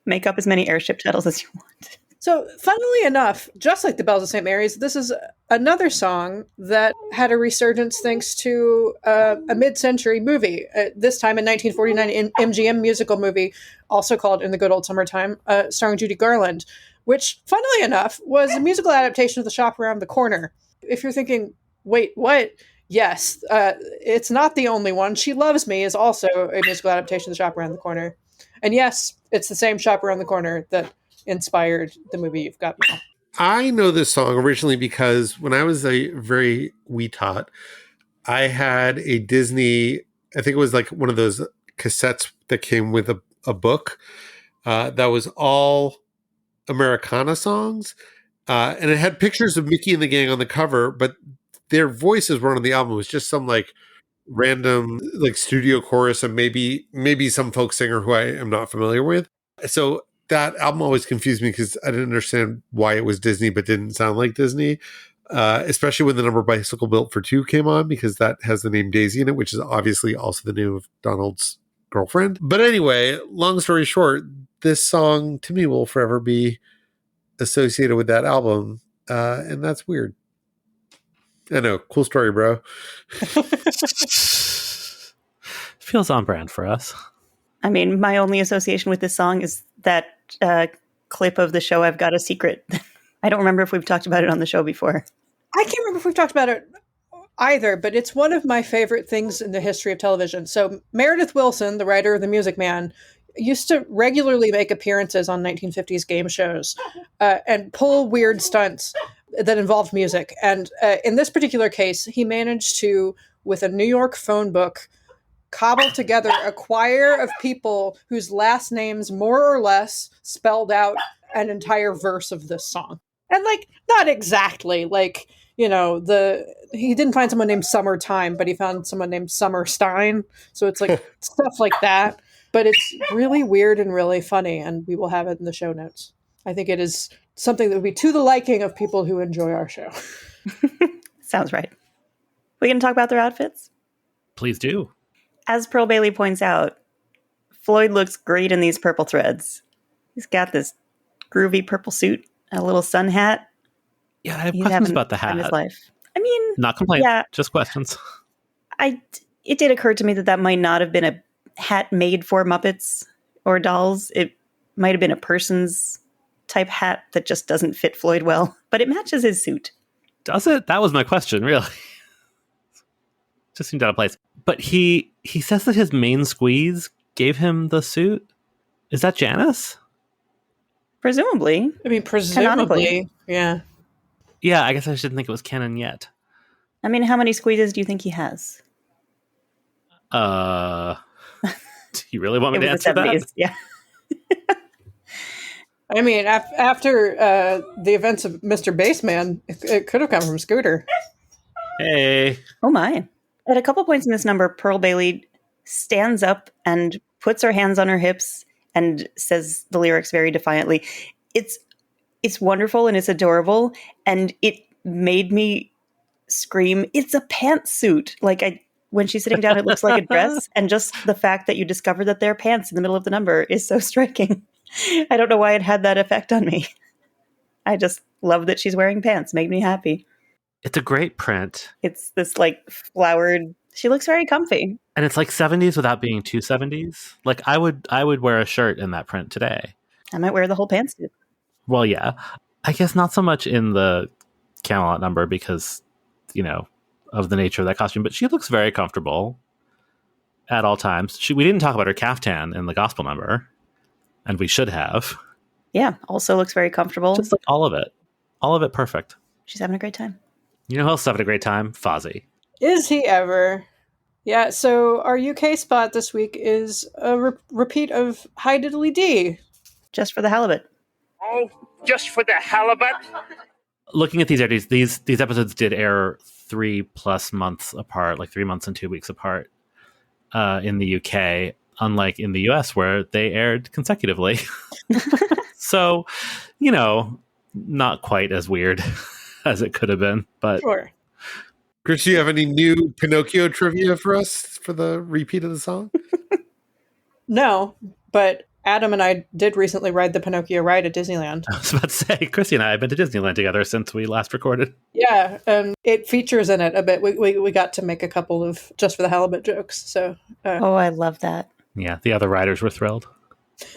make up as many airship titles as you want. So, funnily enough, just like the Bells of St. Mary's, this is another song that had a resurgence thanks to a mid-century movie. This time in 1949, MGM musical movie, also called In the Good Old Summertime, starring Judy Garland, which, funnily enough, was a musical adaptation of The Shop Around the Corner. If you're thinking, wait, what? Yes, it's not the only one. She Loves Me is also a musical adaptation of The Shop Around the Corner. And yes, it's the same Shop Around the Corner that inspired the movie You've Got Me. I know this song originally because when I was a very wee tot, I had a Disney, I think it was like one of those cassettes that came with a book that was all Americana songs. And it had pictures of Mickey and the gang on the cover, but their voices weren't on the album. It was just some like random like studio chorus and maybe some folk singer who I am not familiar with. So that album always confused me because I didn't understand why it was Disney but didn't sound like Disney. Especially when the number Bicycle Built for Two came on, because that has the name Daisy in it, which is obviously also the name of Donald's girlfriend. But anyway, long story short, this song to me will forever be associated with that album. And that's weird. I know. Cool story, bro. Feels on brand for us. I mean, my only association with this song is that clip of the show I've Got a Secret. I don't remember if we've talked about it on the show before. I can't remember if we've talked about it either, but it's one of my favorite things in the history of television. So Meredith Willson, the writer of The Music Man, used to regularly make appearances on 1950s game shows and pull weird stunts that involved music. And in this particular case, he managed to, with a New York phone book, cobble together a choir of people whose last names more or less spelled out an entire verse of this song. And like, not exactly like, he didn't find someone named Summertime, but he found someone named Summerstein. So it's like stuff like that. But it's really weird and really funny, and we will have it in the show notes. I think it is something that would be to the liking of people who enjoy our show. Sounds right. We can talk about their outfits? Please do. As Pearl Bailey points out, Floyd looks great in these purple threads. He's got this groovy purple suit, a little sun hat. Yeah, I have questions about the hat. In his life. I mean, not complaints, yeah, just questions. It did occur to me that might not have been a hat made for Muppets or dolls. It might have been a person's type hat that just doesn't fit Floyd well, but it matches his suit. Does it? That was my question, really. Just seemed out of place. But he says that his main squeeze gave him the suit. Is that Janice? Presumably. I mean, presumably, yeah. Yeah, I guess I shouldn't think it was canon yet. I mean, how many squeezes do you think he has? Do you really want me to answer that? Yeah. I mean, after the events of Mr. Baseman, it could have come from Scooter. Hey. Oh my. At a couple points in this number, Pearl Bailey stands up and puts her hands on her hips and says the lyrics very defiantly. It's wonderful and it's adorable, and it made me scream, "It's a pantsuit!" When she's sitting down, it looks like a dress, and just the fact that you discover that they're pants in the middle of the number is so striking. I don't know why it had that effect on me. I just love that she's wearing pants. Made me happy. It's a great print. It's this flowered. She looks very comfy, and it's like 70s without being too 70s. Like I would wear a shirt in that print today. I might wear the whole pantsuit. Well, yeah, I guess not so much in the Camelot number because of the nature of that costume, but she looks very comfortable at all times. We didn't talk about her caftan in the gospel number, and we should have. Yeah, also looks very comfortable. Just like all of it perfect. She's having a great time. You know who else is having a great time? Fozzie. Is he ever? Yeah, so our UK spot this week is a repeat of Hi Diddly D. Just for the halibut. Oh, just for the halibut? Looking at these episodes did air 3+ months apart, like 3 months and 2 weeks apart in the UK, unlike in the US where they aired consecutively. So, not quite as weird as it could have been, but sure. Chris, do you have any new Pinocchio trivia for us for the repeat of the song? No, but Adam and I did recently ride the Pinocchio ride at Disneyland. I was about to say, Chrissy and I have been to Disneyland together since we last recorded. Yeah, and it features in it a bit. We got to make a couple of Just for the Halibut jokes. So, oh, I love that. Yeah, the other riders were thrilled.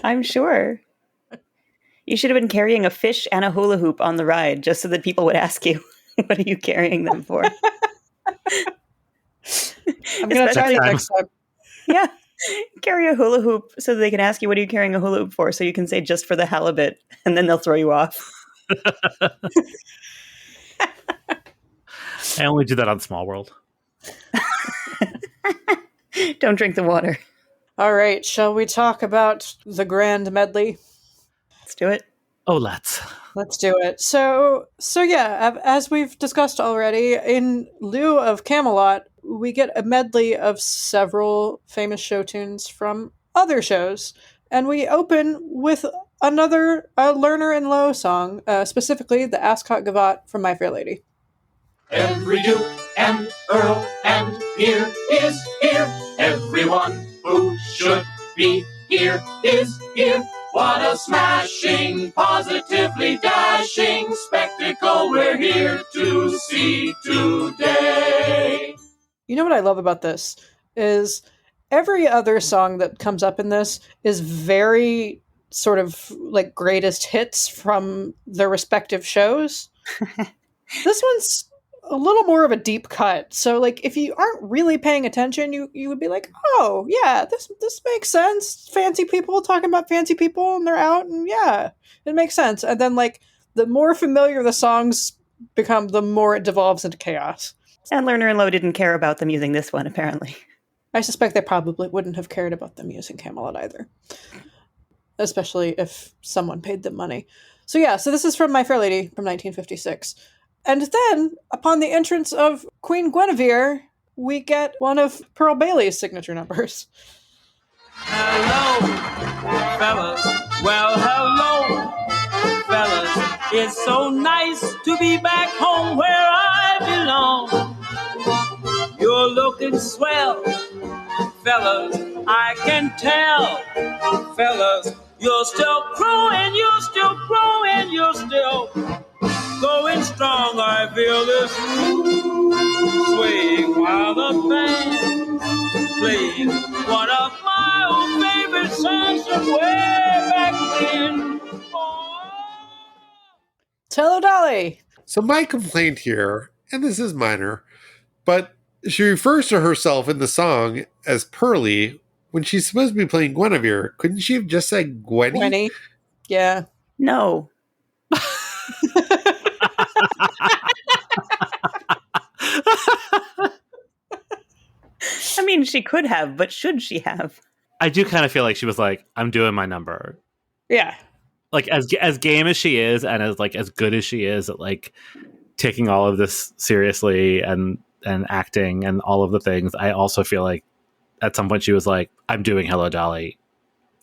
I'm sure. You should have been carrying a fish and a hula hoop on the ride just so that people would ask you, what are you carrying them for? I'm going to try it next time. Yeah. Carry a hula hoop so that they can ask you, what are you carrying a hula hoop for? So you can say just for the halibut, and then they'll throw you off. I only do that on Small World. Don't drink the water. All right. Shall we talk about the grand medley? Let's do it. Oh, let's do it. So yeah, as we've discussed already, in lieu of Camelot, we get a medley of several famous show tunes from other shows, and we open with another Lerner and Lowe song, specifically the Ascot Gavotte from My Fair Lady. Every Duke and Earl and Peer is here. Everyone who should be here is here. What a smashing, positively dashing spectacle we're here to see today. You know what I love about this is every other song that comes up in this is very sort of like greatest hits from their respective shows. This one's a little more of a deep cut. So like if you aren't really paying attention, you would be like, oh yeah, this makes sense. Fancy people talking about fancy people and they're out, and yeah, it makes sense. And then like the more familiar the songs become, the more it devolves into chaos. And Lerner and Lowe didn't care about them using this one, apparently. I suspect they probably wouldn't have cared about them using Camelot either. Especially if someone paid them money. So yeah, so this is from My Fair Lady from 1956. And then, upon the entrance of Queen Guinevere, we get one of Pearl Bailey's signature numbers. Hello, fellas. Well, hello, fellas. It's so nice to be back home where I belong. You're looking swell, fellas. I can tell, fellas. You're still growing, you're still growing, you're still going strong. I feel this swing while the band playing one of my old favorite songs from way back when. Hello, Dolly. So my complaint here, and this is minor, but she refers to herself in the song as Pearly when she's supposed to be playing Guinevere. Couldn't she have just said Gwenny? Gwenny. Yeah. No. I mean, she could have, but should she have? I do kind of feel like she was like, I'm doing my number. Yeah. Like as game as she is, and as good as she is at like taking all of this seriously and acting and all of the things, I also feel like at some point she was like, I'm doing Hello Dolly.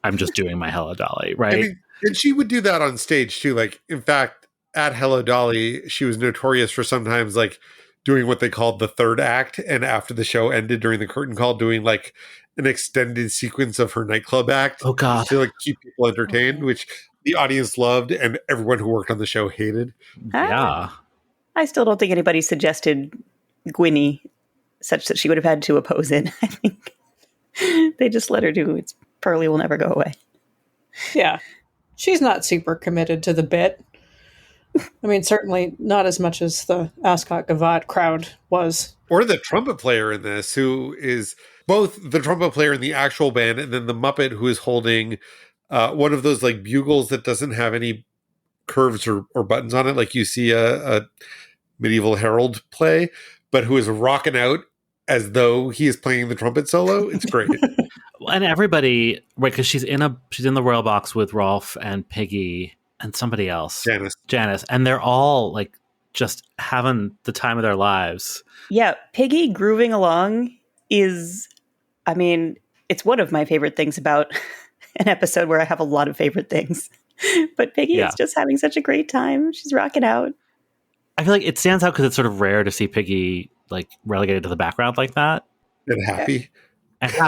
I'm just doing my Hello Dolly, right? I mean, and she would do that on stage too. Like, in fact, at Hello Dolly, she was notorious for sometimes like doing what they called the third act, and after the show ended during the curtain call, doing like an extended sequence of her nightclub act. Oh God, to like keep people entertained, which the audience loved and everyone who worked on the show hated. Yeah, I still don't think anybody suggested Gwynny such that she would have had to oppose it. I think they just let her do it. Pearly will never go away. Yeah. She's not super committed to the bit. I mean, certainly not as much as the Ascot Gavotte crowd was. Or the trumpet player in this, who is both the trumpet player in the actual band and then the Muppet who is holding one of those like bugles that doesn't have any curves or buttons on it, like you see a medieval herald play, but who is rocking out as though he is playing the trumpet solo. It's great. And everybody, right? Because she's in the royal box with Rolf and Piggy and somebody else, Janice, and they're all like just having the time of their lives. Yeah, Piggy grooving along is, I mean, it's one of my favorite things about an episode where I have a lot of favorite things. But Piggy is just having such a great time. She's rocking out. I feel like it stands out because it's sort of rare to see Piggy like relegated to the background like that. And happy.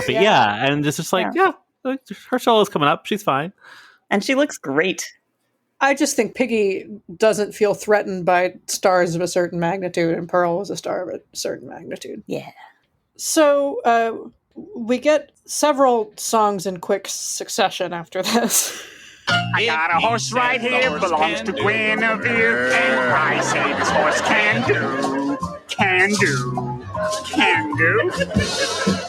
Yeah. And it's just like, her solo's coming up. She's fine. And she looks great. I just think Piggy doesn't feel threatened by stars of a certain magnitude, and Pearl was a star of a certain magnitude. Yeah. So we get several songs in quick succession after this. I got a horse right here, belongs to Guinevere, and I say this horse can do.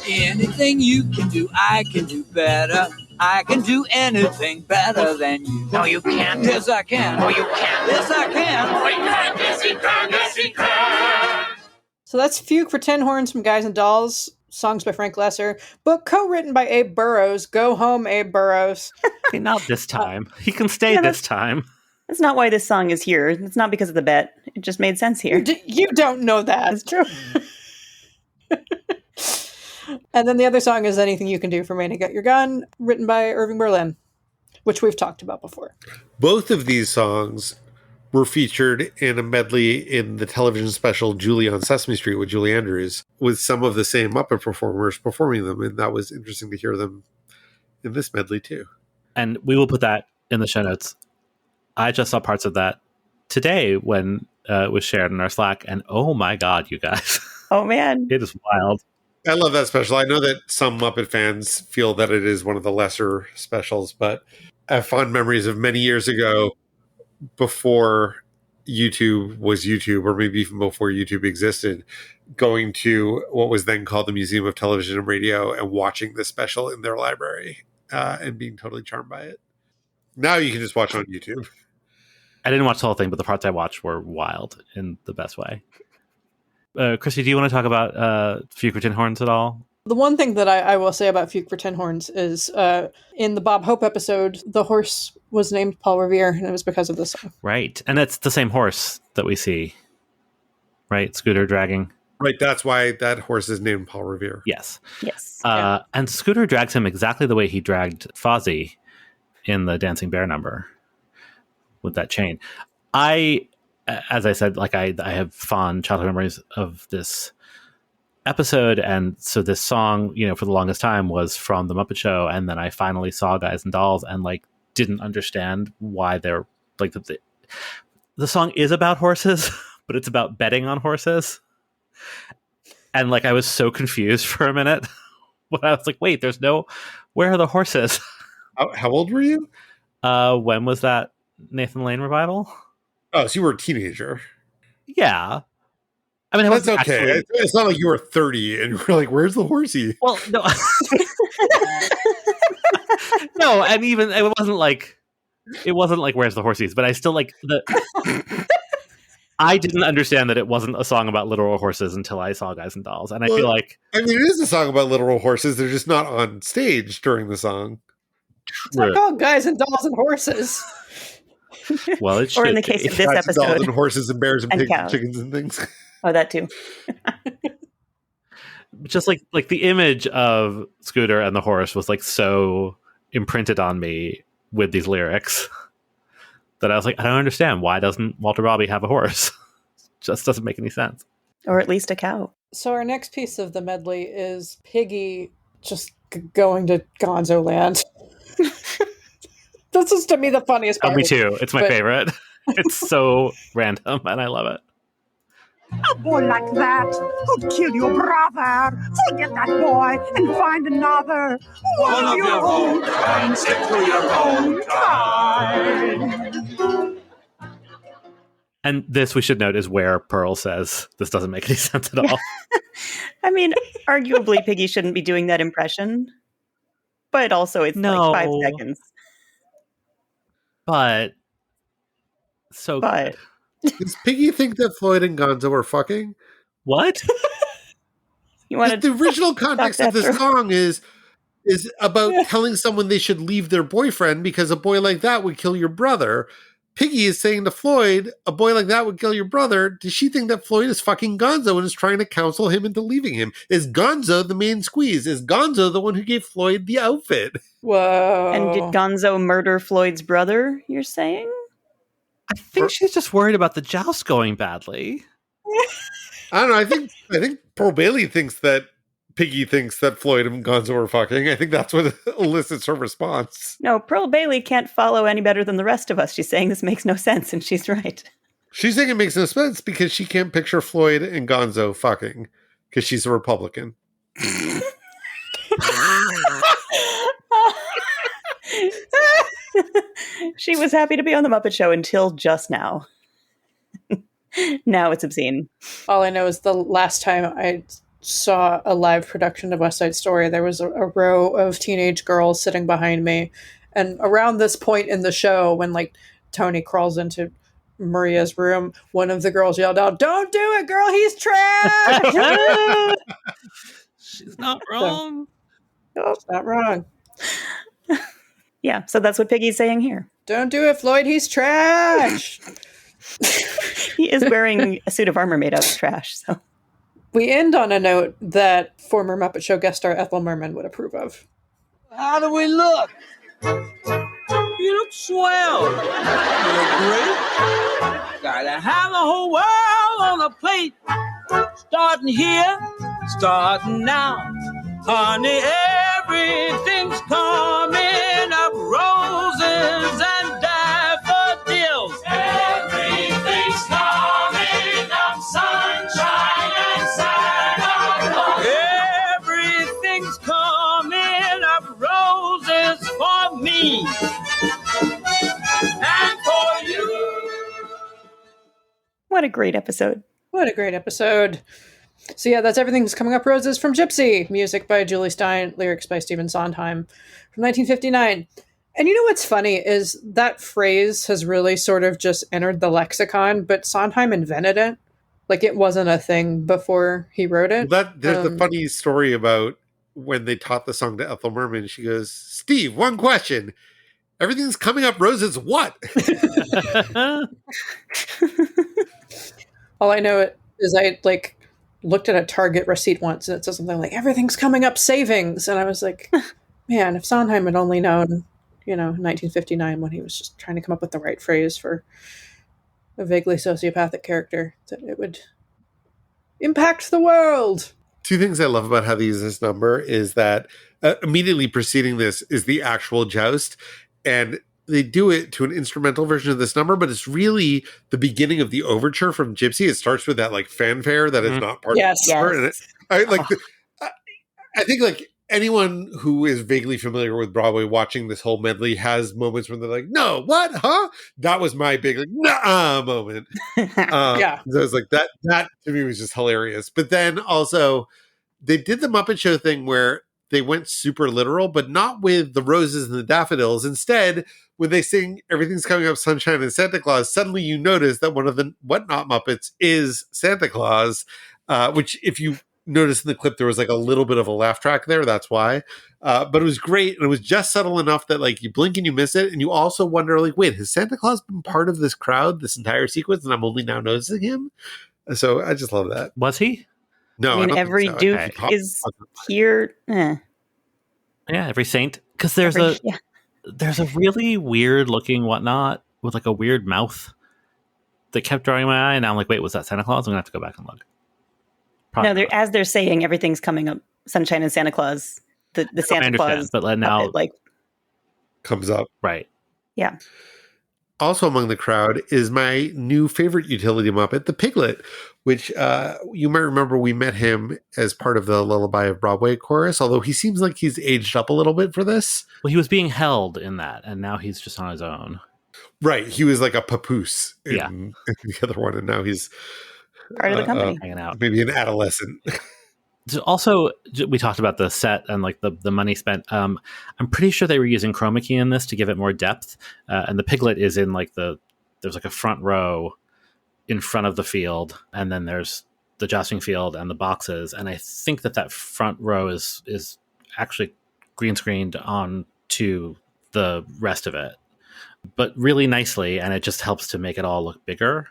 Anything you can do, I can do better. I can do anything better than you. No, you can't. Yes, I can. No, you can't. Yes, I can. No, you can't. Yes, he can. Yes, he can. So that's Fugue for Tin Horns from Guys and Dolls, songs by Frank Lesser, book co-written by Abe Burrows. Go home, Abe Burrows. Okay, not this time. He can stay this time. That's not why this song is here. It's not because of the bet. It just made sense here. You don't know that. It's true. And then the other song is Anything You Can Do for Me to Get Your Gun, written by Irving Berlin, which we've talked about before. Both of these songs were featured in a medley in the television special Julie on Sesame Street with Julie Andrews, with some of the same Muppet performers performing them. And that was interesting to hear them in this medley too. And we will put that in the show notes. I just saw parts of that today when it was shared in our Slack. And oh my God, you guys. Oh man. It is wild. I love that special. I know that some Muppet fans feel that it is one of the lesser specials, but I have fond memories of many years ago before YouTube was YouTube, or maybe even before YouTube existed, going to what was then called the Museum of Television and Radio and watching this special in their library and being totally charmed by it. Now you can just watch it on YouTube. I didn't watch the whole thing, but the parts I watched were wild in the best way. Chrissy, do you want to talk about Fuchs for Tin Horns at all? The one thing that I will say about Fuchs for Tin Horns is in the Bob Hope episode, the horse was named Paul Revere, and it was because of this song. Right. And it's the same horse that we see, right? Scooter dragging. Right. That's why that horse is named Paul Revere. Yes. Yes. And Scooter drags him exactly the way he dragged Fozzie in the Dancing Bear number with that chain. As I said, like I have fond childhood memories of this episode, and so this song, you know, for the longest time was from The Muppet Show, and then I finally saw Guys and Dolls and like didn't understand why they're like the song is about horses, but it's about betting on horses, and like I was so confused for a minute when I was like, wait, where are the horses? How old were you? When was that Nathan Lane revival? Oh, so you were a teenager. Yeah. I mean, that's okay. It's not like you were 30 and you were like, where's the horsey? Well, no. No, and even it wasn't like where's the horsies, but I still like I didn't understand that it wasn't a song about literal horses until I saw Guys and Dolls. And I feel like it is a song about literal horses. They're just not on stage during the song. It's not called Guys and Dolls and Horses. Well, it should or in the case of this episode, dolls and horses and bears and pigs cows. and chickens and things. Oh, that too. Just like the image of Scooter and the horse was like so imprinted on me with these lyrics that I was like, I don't understand. Why doesn't Walter Bobby have a horse? Just doesn't make any sense. Or at least a cow. So our next piece of the medley is Piggy just going to Gonzo Land. This is, to me, the funniest part. Me too. It's my favorite. It's so random, and I love it. A boy like that who'd kill your brother. Forget that boy and find another. One of your own kind. Stick to your own kind. And this, we should note, is where Pearl says this doesn't make any sense at all. I mean, arguably, Piggy shouldn't be doing that impression. But also, it's like 5 seconds. But But does Piggy think that Floyd and Gonzo are fucking? What? You wanted the original context of this song is about telling someone they should leave their boyfriend because a boy like that would kill your brother. Piggy is saying to Floyd, a boy like that would kill your brother. Does she think that Floyd is fucking Gonzo and is trying to counsel him into leaving him? Is Gonzo the main squeeze? Is Gonzo the one who gave Floyd the outfit? Whoa. And did Gonzo murder Floyd's brother, you're saying? I think she's just worried about the joust going badly. I don't know. I think Pearl Bailey thinks that Piggy thinks that Floyd and Gonzo are fucking. I think that's what elicits her response. No, Pearl Bailey can't follow any better than the rest of us. She's saying this makes no sense, and she's right. She's saying it makes no sense because she can't picture Floyd and Gonzo fucking because she's a Republican. She was happy to be on the Muppet Show until just now. Now it's obscene. All I know is the last time I saw a live production of West Side Story, there was a row of teenage girls sitting behind me. And around this point in the show, when like Tony crawls into Maria's room, one of the girls yelled out, "Don't do it, girl, he's trash!" She's not wrong. She's not wrong. Yeah, so that's what Piggy's saying here. Don't do it, Floyd, he's trash! He is wearing a suit of armor made out of trash, so. We end on a note that former Muppet Show guest star Ethel Merman would approve of. How do we look? You look swell. You look great. Gotta have the whole world on a plate. Starting here, starting now. Honey, everything's coming up. Roses and daffodils. Everything's coming up. Sunshine and Santa Claus. Everything's coming up. Roses for me. And for you. great episode. What a great episode. So yeah, that's Everything's Coming Up Roses from Gypsy. Music by Julie Stein, lyrics by Stephen Sondheim from 1959. And you know what's funny is that phrase has really sort of just entered the lexicon, but Sondheim invented it. Like it wasn't a thing before he wrote it. There's the funny story about when they taught the song to Ethel Merman. She goes, Steve, one question. Everything's Coming Up Roses, what? All I know is I like looked at a Target receipt once and it said something like, everything's coming up savings. And I was like, man, if Sondheim had only known, 1959 when he was just trying to come up with the right phrase for a vaguely sociopathic character, that it would impact the world. Two things I love about how they use this number is that immediately preceding this is the actual joust. And they do it to an instrumental version of this number, but it's really the beginning of the overture from Gypsy. It starts with that like fanfare that is not part of the number. Yes. And I think like anyone who is vaguely familiar with Broadway watching this whole medley has moments when they're like, no, what? Huh? That was my big like, nah moment. Yeah. So it's like that to me was just hilarious. But then also they did the Muppet Show thing where they went super literal, but not with the roses and the daffodils. Instead, when they sing Everything's Coming Up Sunshine and Santa Claus, suddenly you notice that one of the Whatnot Muppets is Santa Claus, which if you notice in the clip, there was like a little bit of a laugh track there. That's why. But it was great. And it was just subtle enough that like you blink and you miss it. And you also wonder like, wait, has Santa Claus been part of this crowd, this entire sequence? And I'm only now noticing him. So I just love that. Was he? No, I mean, don't every think so. Duke Okay. is here. Yeah, every saint. Because there's a really weird looking Whatnot with like a weird mouth that kept drawing my eye. And now I'm like, wait, was that Santa Claus? I'm going to have to go back and look. No, as they're saying everything's coming up, Sunshine and Santa Claus, the Santa Claus, but now like comes up. Right. Yeah. Also among the crowd is my new favorite utility Muppet, the Piglet, which you might remember we met him as part of the Lullaby of Broadway chorus, although he seems like he's aged up a little bit for this. Well, he was being held in that, and now he's just on his own. Right. He was like a papoose in the other one, and now he's part of the company. Hanging out. Maybe an adolescent. Also, we talked about the set and like the money spent. I'm pretty sure they were using chroma key in this to give it more depth. And the Piglet is in like there's like a front row in front of the field, and then there's the jousting field and the boxes. And I think that front row is actually green screened on to the rest of it, but really nicely, and it just helps to make it all look bigger.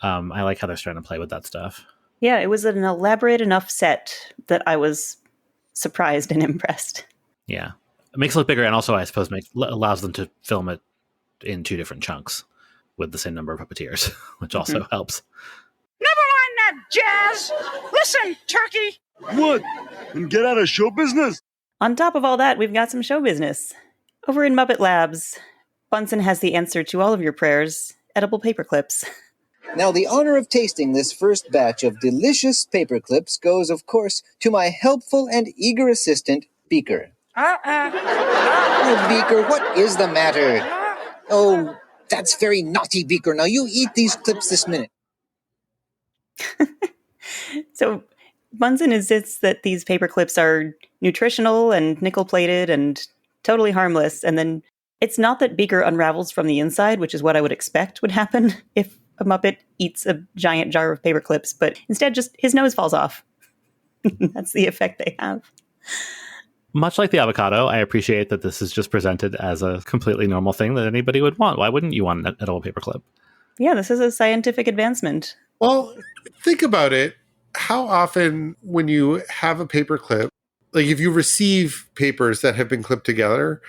I like how they're trying to play with that stuff. Yeah, it was an elaborate enough set that I was surprised and impressed. Yeah. It makes it look bigger, and also, I suppose, allows them to film it in two different chunks with the same number of puppeteers, which also helps. Never mind that jazz. Listen, Turkey. What? And get out of show business? On top of all that, we've got some show business. Over in Muppet Labs, Bunsen has the answer to all of your prayers, edible paper clips. Now, the honor of tasting this first batch of delicious paper clips goes, of course, to my helpful and eager assistant, Beaker. Oh, Beaker, what is the matter? Oh, that's very naughty, Beaker. Now, you eat these clips this minute. So, Bunsen insists that these paper clips are nutritional and nickel-plated and totally harmless. And then it's not that Beaker unravels from the inside, which is what I would expect would happen if a Muppet eats a giant jar of paper clips, but instead just his nose falls off. That's the effect they have. Much like the avocado, I appreciate that this is just presented as a completely normal thing that anybody would want. Why wouldn't you want an edible paperclip? Yeah, this is a scientific advancement. Well, think about it. How often when you have a paperclip, like if you receive papers that have been clipped together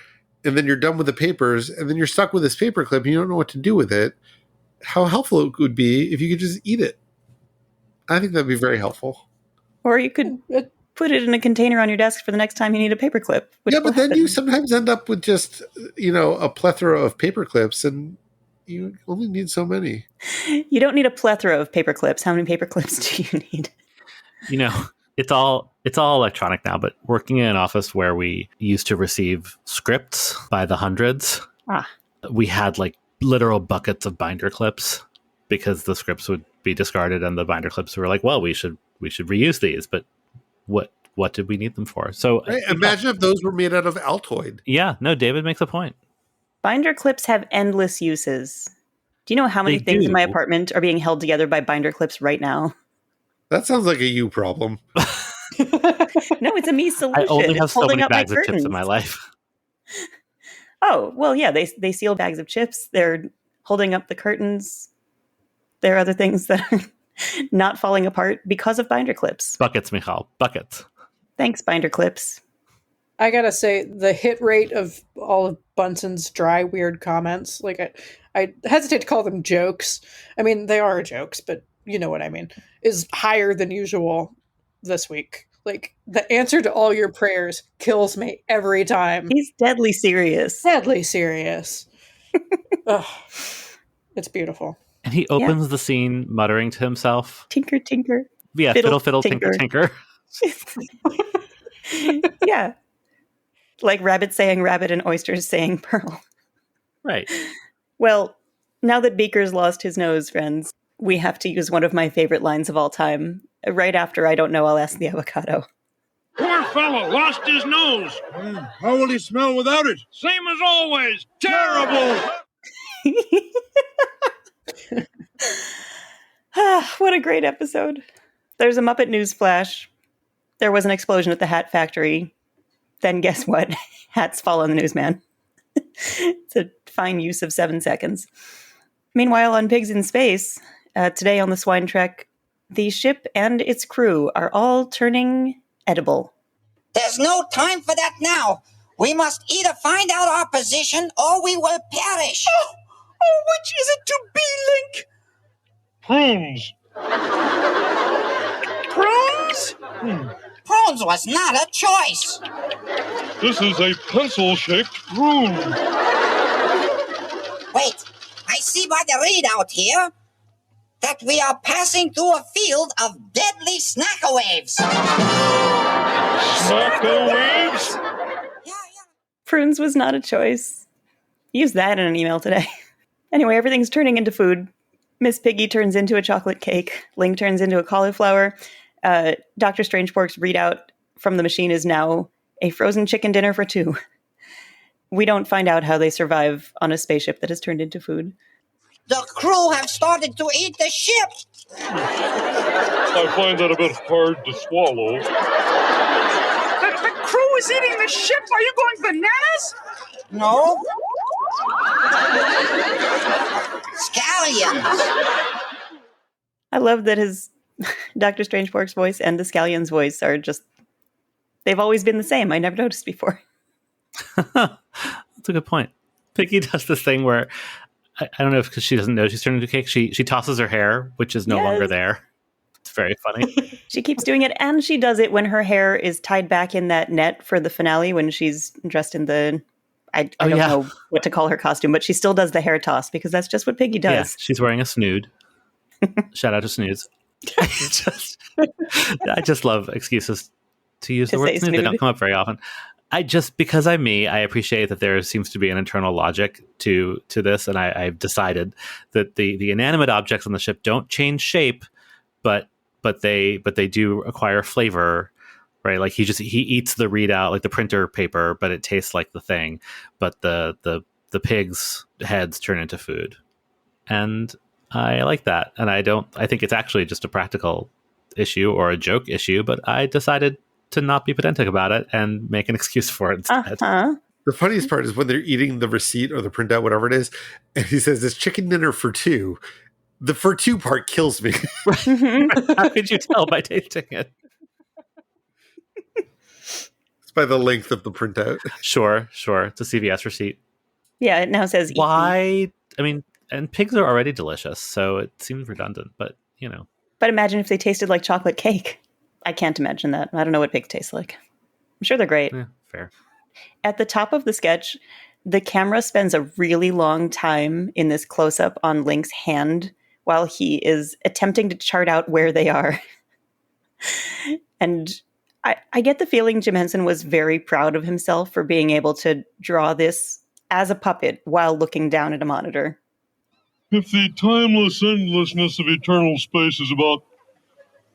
and then you're done with the papers and then you're stuck with this paperclip and you don't know what to do with it, how helpful it would be if you could just eat it. I think that'd be very helpful. Or you could put it in a container on your desk for the next time you need a paperclip. Yeah, but then you sometimes end up with just, a plethora of paper clips, and you only need so many. You don't need a plethora of paper clips. How many paper clips do you need? It's all electronic now, but working in an office where we used to receive scripts by the hundreds, we had like literal buckets of binder clips because the scripts would be discarded, and the binder clips were like, well, we should reuse these, but what did we need them for? So right? Imagine if those were made out of Altoid. Yeah, no, David makes a point. Binder clips have endless uses. Do you know how many things in my apartment are being held together by binder clips right now? That sounds like a you problem. No, it's a me solution. I only have It's so holding many up my bags of chips curtains. in my life. Oh, well, yeah, they seal bags of chips. They're holding up the curtains. There are other things that are not falling apart because of binder clips. Buckets, Michal. Buckets. Thanks, binder clips. I gotta say, the hit rate of all of Bunson's dry, weird comments, like I hesitate to call them jokes. I mean, they are jokes, but you know what I mean, is higher than usual this week. Like, the answer to all your prayers kills me every time. He's deadly serious. Deadly serious. Ugh. It's beautiful. And he opens the scene muttering to himself. Tinker, tinker. Yeah, fiddle, fiddle, tinker, tinker. Yeah. Like rabbit saying rabbit and oysters saying pearl. Right. Well, now that Beaker's lost his nose, friends, we have to use one of my favorite lines of all time. Right after I don't know, I'll ask the avocado. Poor fellow lost his nose. How will he smell without it? Same as always. Terrible. What a great episode. There's a Muppet news flash. There was an explosion at the hat factory. Then guess what? Hats fall on the newsman. It's a fine use of 7 seconds. Meanwhile, on Pigs in Space, today on the Swine Trek, the ship and its crew are all turning edible. There's no time for that now. We must either find out our position or we will perish. Oh, which is it to be, Link? Prunes. Prunes? Prunes was not a choice. This is a pencil-shaped prune. Wait, I see by the readout here that we are passing through a field of deadly snacker waves. Snacker waves? Prunes was not a choice. Use that in an email today. Anyway, everything's turning into food. Miss Piggy turns into a chocolate cake. Link turns into a cauliflower. Dr. Strangepork's readout from the machine is now a frozen chicken dinner for 2. We don't find out how they survive on a spaceship that has turned into food. The crew have started to eat the ship. I find that a bit hard to swallow. The crew is eating the ship? Are you going bananas? No. Scallions. I love that his Dr. Strangepork's voice and the Scallion's voice are just... They've always been the same. I never noticed before. That's a good point. Piggy does this thing where I don't know if because she doesn't know she's turning into cake. She tosses her hair, which is no longer there. It's very funny. She keeps doing it, and she does it when her hair is tied back in that net for the finale when she's dressed in the... I don't know what to call her costume, but she still does the hair toss because that's just what Piggy does. Yeah, she's wearing a snood. Shout out to snoods. I just love excuses to use the word snood. They don't come up very often. Because I'm me, I appreciate that there seems to be an internal logic to this, and I've decided that the inanimate objects on the ship don't change shape, but they do acquire flavor, right? Like he eats the readout, like the printer paper, but it tastes like the thing. But the pigs' heads turn into food, and I like that. And I think it's actually just a practical issue or a joke issue, but I decided to not be pedantic about it and make an excuse for it instead. The funniest part is when they're eating the receipt or the printout, whatever it is, and he says it's chicken dinner for 2. The for 2 part kills me. How could you tell by tasting it? It's by the length of the printout. Sure. It's a CVS receipt. Yeah, it now says why? I mean, and pigs are already delicious, so it seems redundant, but you know. But imagine if they tasted like chocolate cake. I can't imagine that. I don't know what pigs taste like. I'm sure they're great. Yeah, fair. At the top of the sketch, the camera spends a really long time in this close-up on Link's hand while he is attempting to chart out where they are. And I get the feeling Jim Henson was very proud of himself for being able to draw this as a puppet while looking down at a monitor. If the timeless endlessness of eternal space is about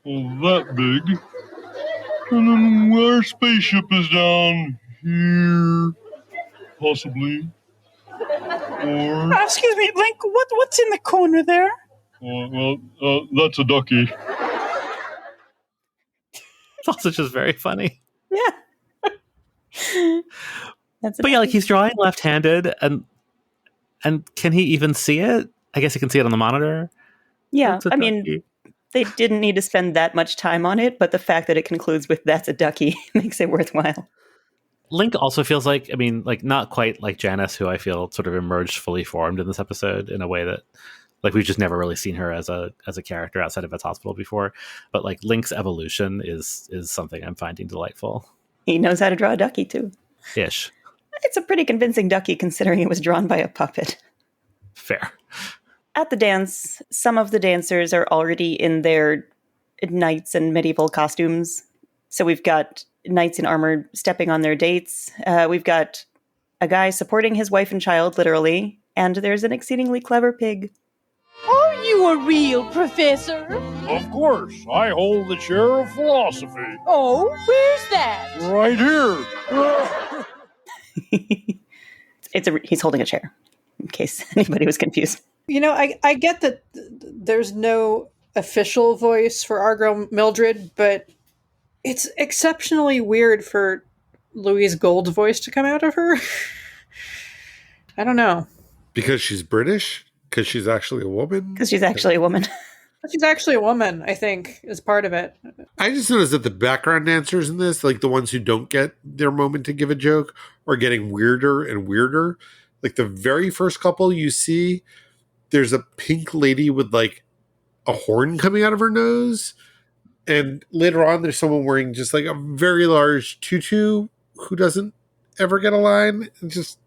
that big, and then our spaceship is down here, possibly. Or Excuse me, Link, what's in the corner there? That's a ducky. Sausage is very funny. Yeah. But yeah, like he's drawing left-handed, and can he even see it? I guess he can see it on the monitor. Yeah, I mean, they didn't need to spend that much time on it, but the fact that it concludes with "that's a ducky" makes it worthwhile. Link also feels like, I mean, like not quite like Janice, who I feel sort of emerged fully formed in this episode in a way that, like, we've just never really seen her as a character outside of Vets Hospital before. But like Link's evolution is something I'm finding delightful. He knows how to draw a ducky too. Ish. It's a pretty convincing ducky considering it was drawn by a puppet. Fair. At the dance, some of the dancers are already in their knights and medieval costumes. So we've got knights in armor stepping on their dates. We've got a guy supporting his wife and child, literally. And there's an exceedingly clever pig. Are you a real professor? Of course, I hold the chair of philosophy. Oh, where's that? Right here. He's holding a chair, in case anybody was confused. You know, I get that there's no official voice for our girl Mildred, but it's exceptionally weird for Louise Gold's voice to come out of her. I don't know. Because she's British? Because she's actually a woman? Because she's actually a woman. She's actually a woman, I think, is part of it. I just noticed that the background dancers in this, like the ones who don't get their moment to give a joke, are getting weirder and weirder. Like the very first couple you see, there's a pink lady with like a horn coming out of her nose. And later on, there's someone wearing just like a very large tutu who doesn't ever get a line. And just,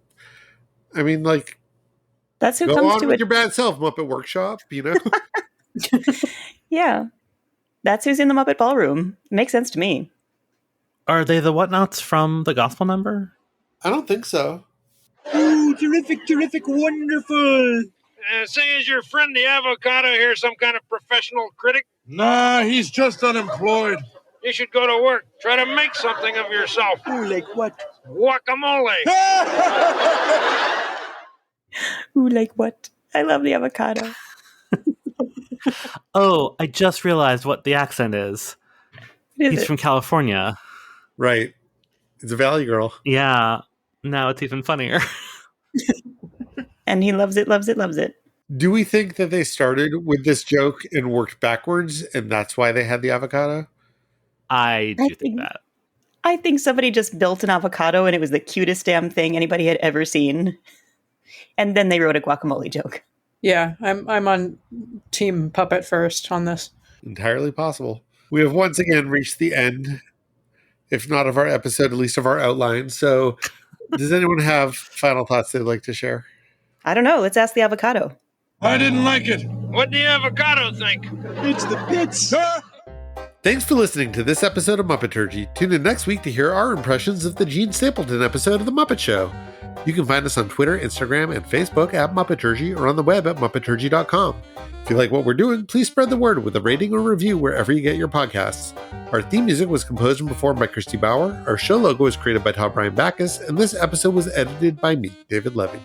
I mean, like, that's who go comes on to with it. your bad self, Muppet Workshop, you know? Yeah. That's who's in the Muppet Ballroom. Makes sense to me. Are they the whatnots from the gospel number? I don't think so. Ooh, terrific, wonderful. Say, is your friend the avocado here some kind of professional critic? Nah, he's just unemployed. You should go to work. Try to make something of yourself. Ooh, like what? Guacamole. Ooh, like what? I love the avocado. Oh, I just realized what the accent is. He's from California. Right. It's a Valley Girl. Yeah. Now it's even funnier. And he loves it, loves it, loves it. Do we think that they started with this joke and worked backwards, and that's why they had the avocado? I do think that. I think somebody just built an avocado and it was the cutest damn thing anybody had ever seen. And then they wrote a guacamole joke. Yeah, I'm on Team Puppet first on this. Entirely possible. We have once again reached the end, if not of our episode, at least of our outline. So does anyone have final thoughts they'd like to share? I don't know. Let's ask the avocado. I didn't like it. What'd the avocado think? It's the bits. Thanks for listening to this episode of Muppeturgy. Tune in next week to hear our impressions of the Gene Stapleton episode of The Muppet Show. You can find us on Twitter, Instagram, and Facebook at Muppeturgy or on the web at Muppeturgy.com. If you like what we're doing, please spread the word with a rating or review wherever you get your podcasts. Our theme music was composed and performed by Christy Bauer. Our show logo was created by Todd Brian Backus, and this episode was edited by me, David Levy.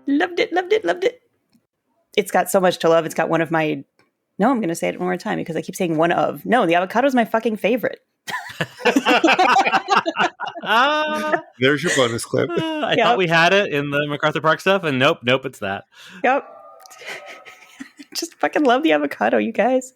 Loved it, loved it, loved it. It's got so much to love. It's got one of my... No, I'm going to say it one more time because I keep saying one of. No, the avocado is my fucking favorite. There's your bonus clip. I thought we had it in the MacArthur Park stuff, and nope, it's that. Yep. Just fucking love the avocado, you guys.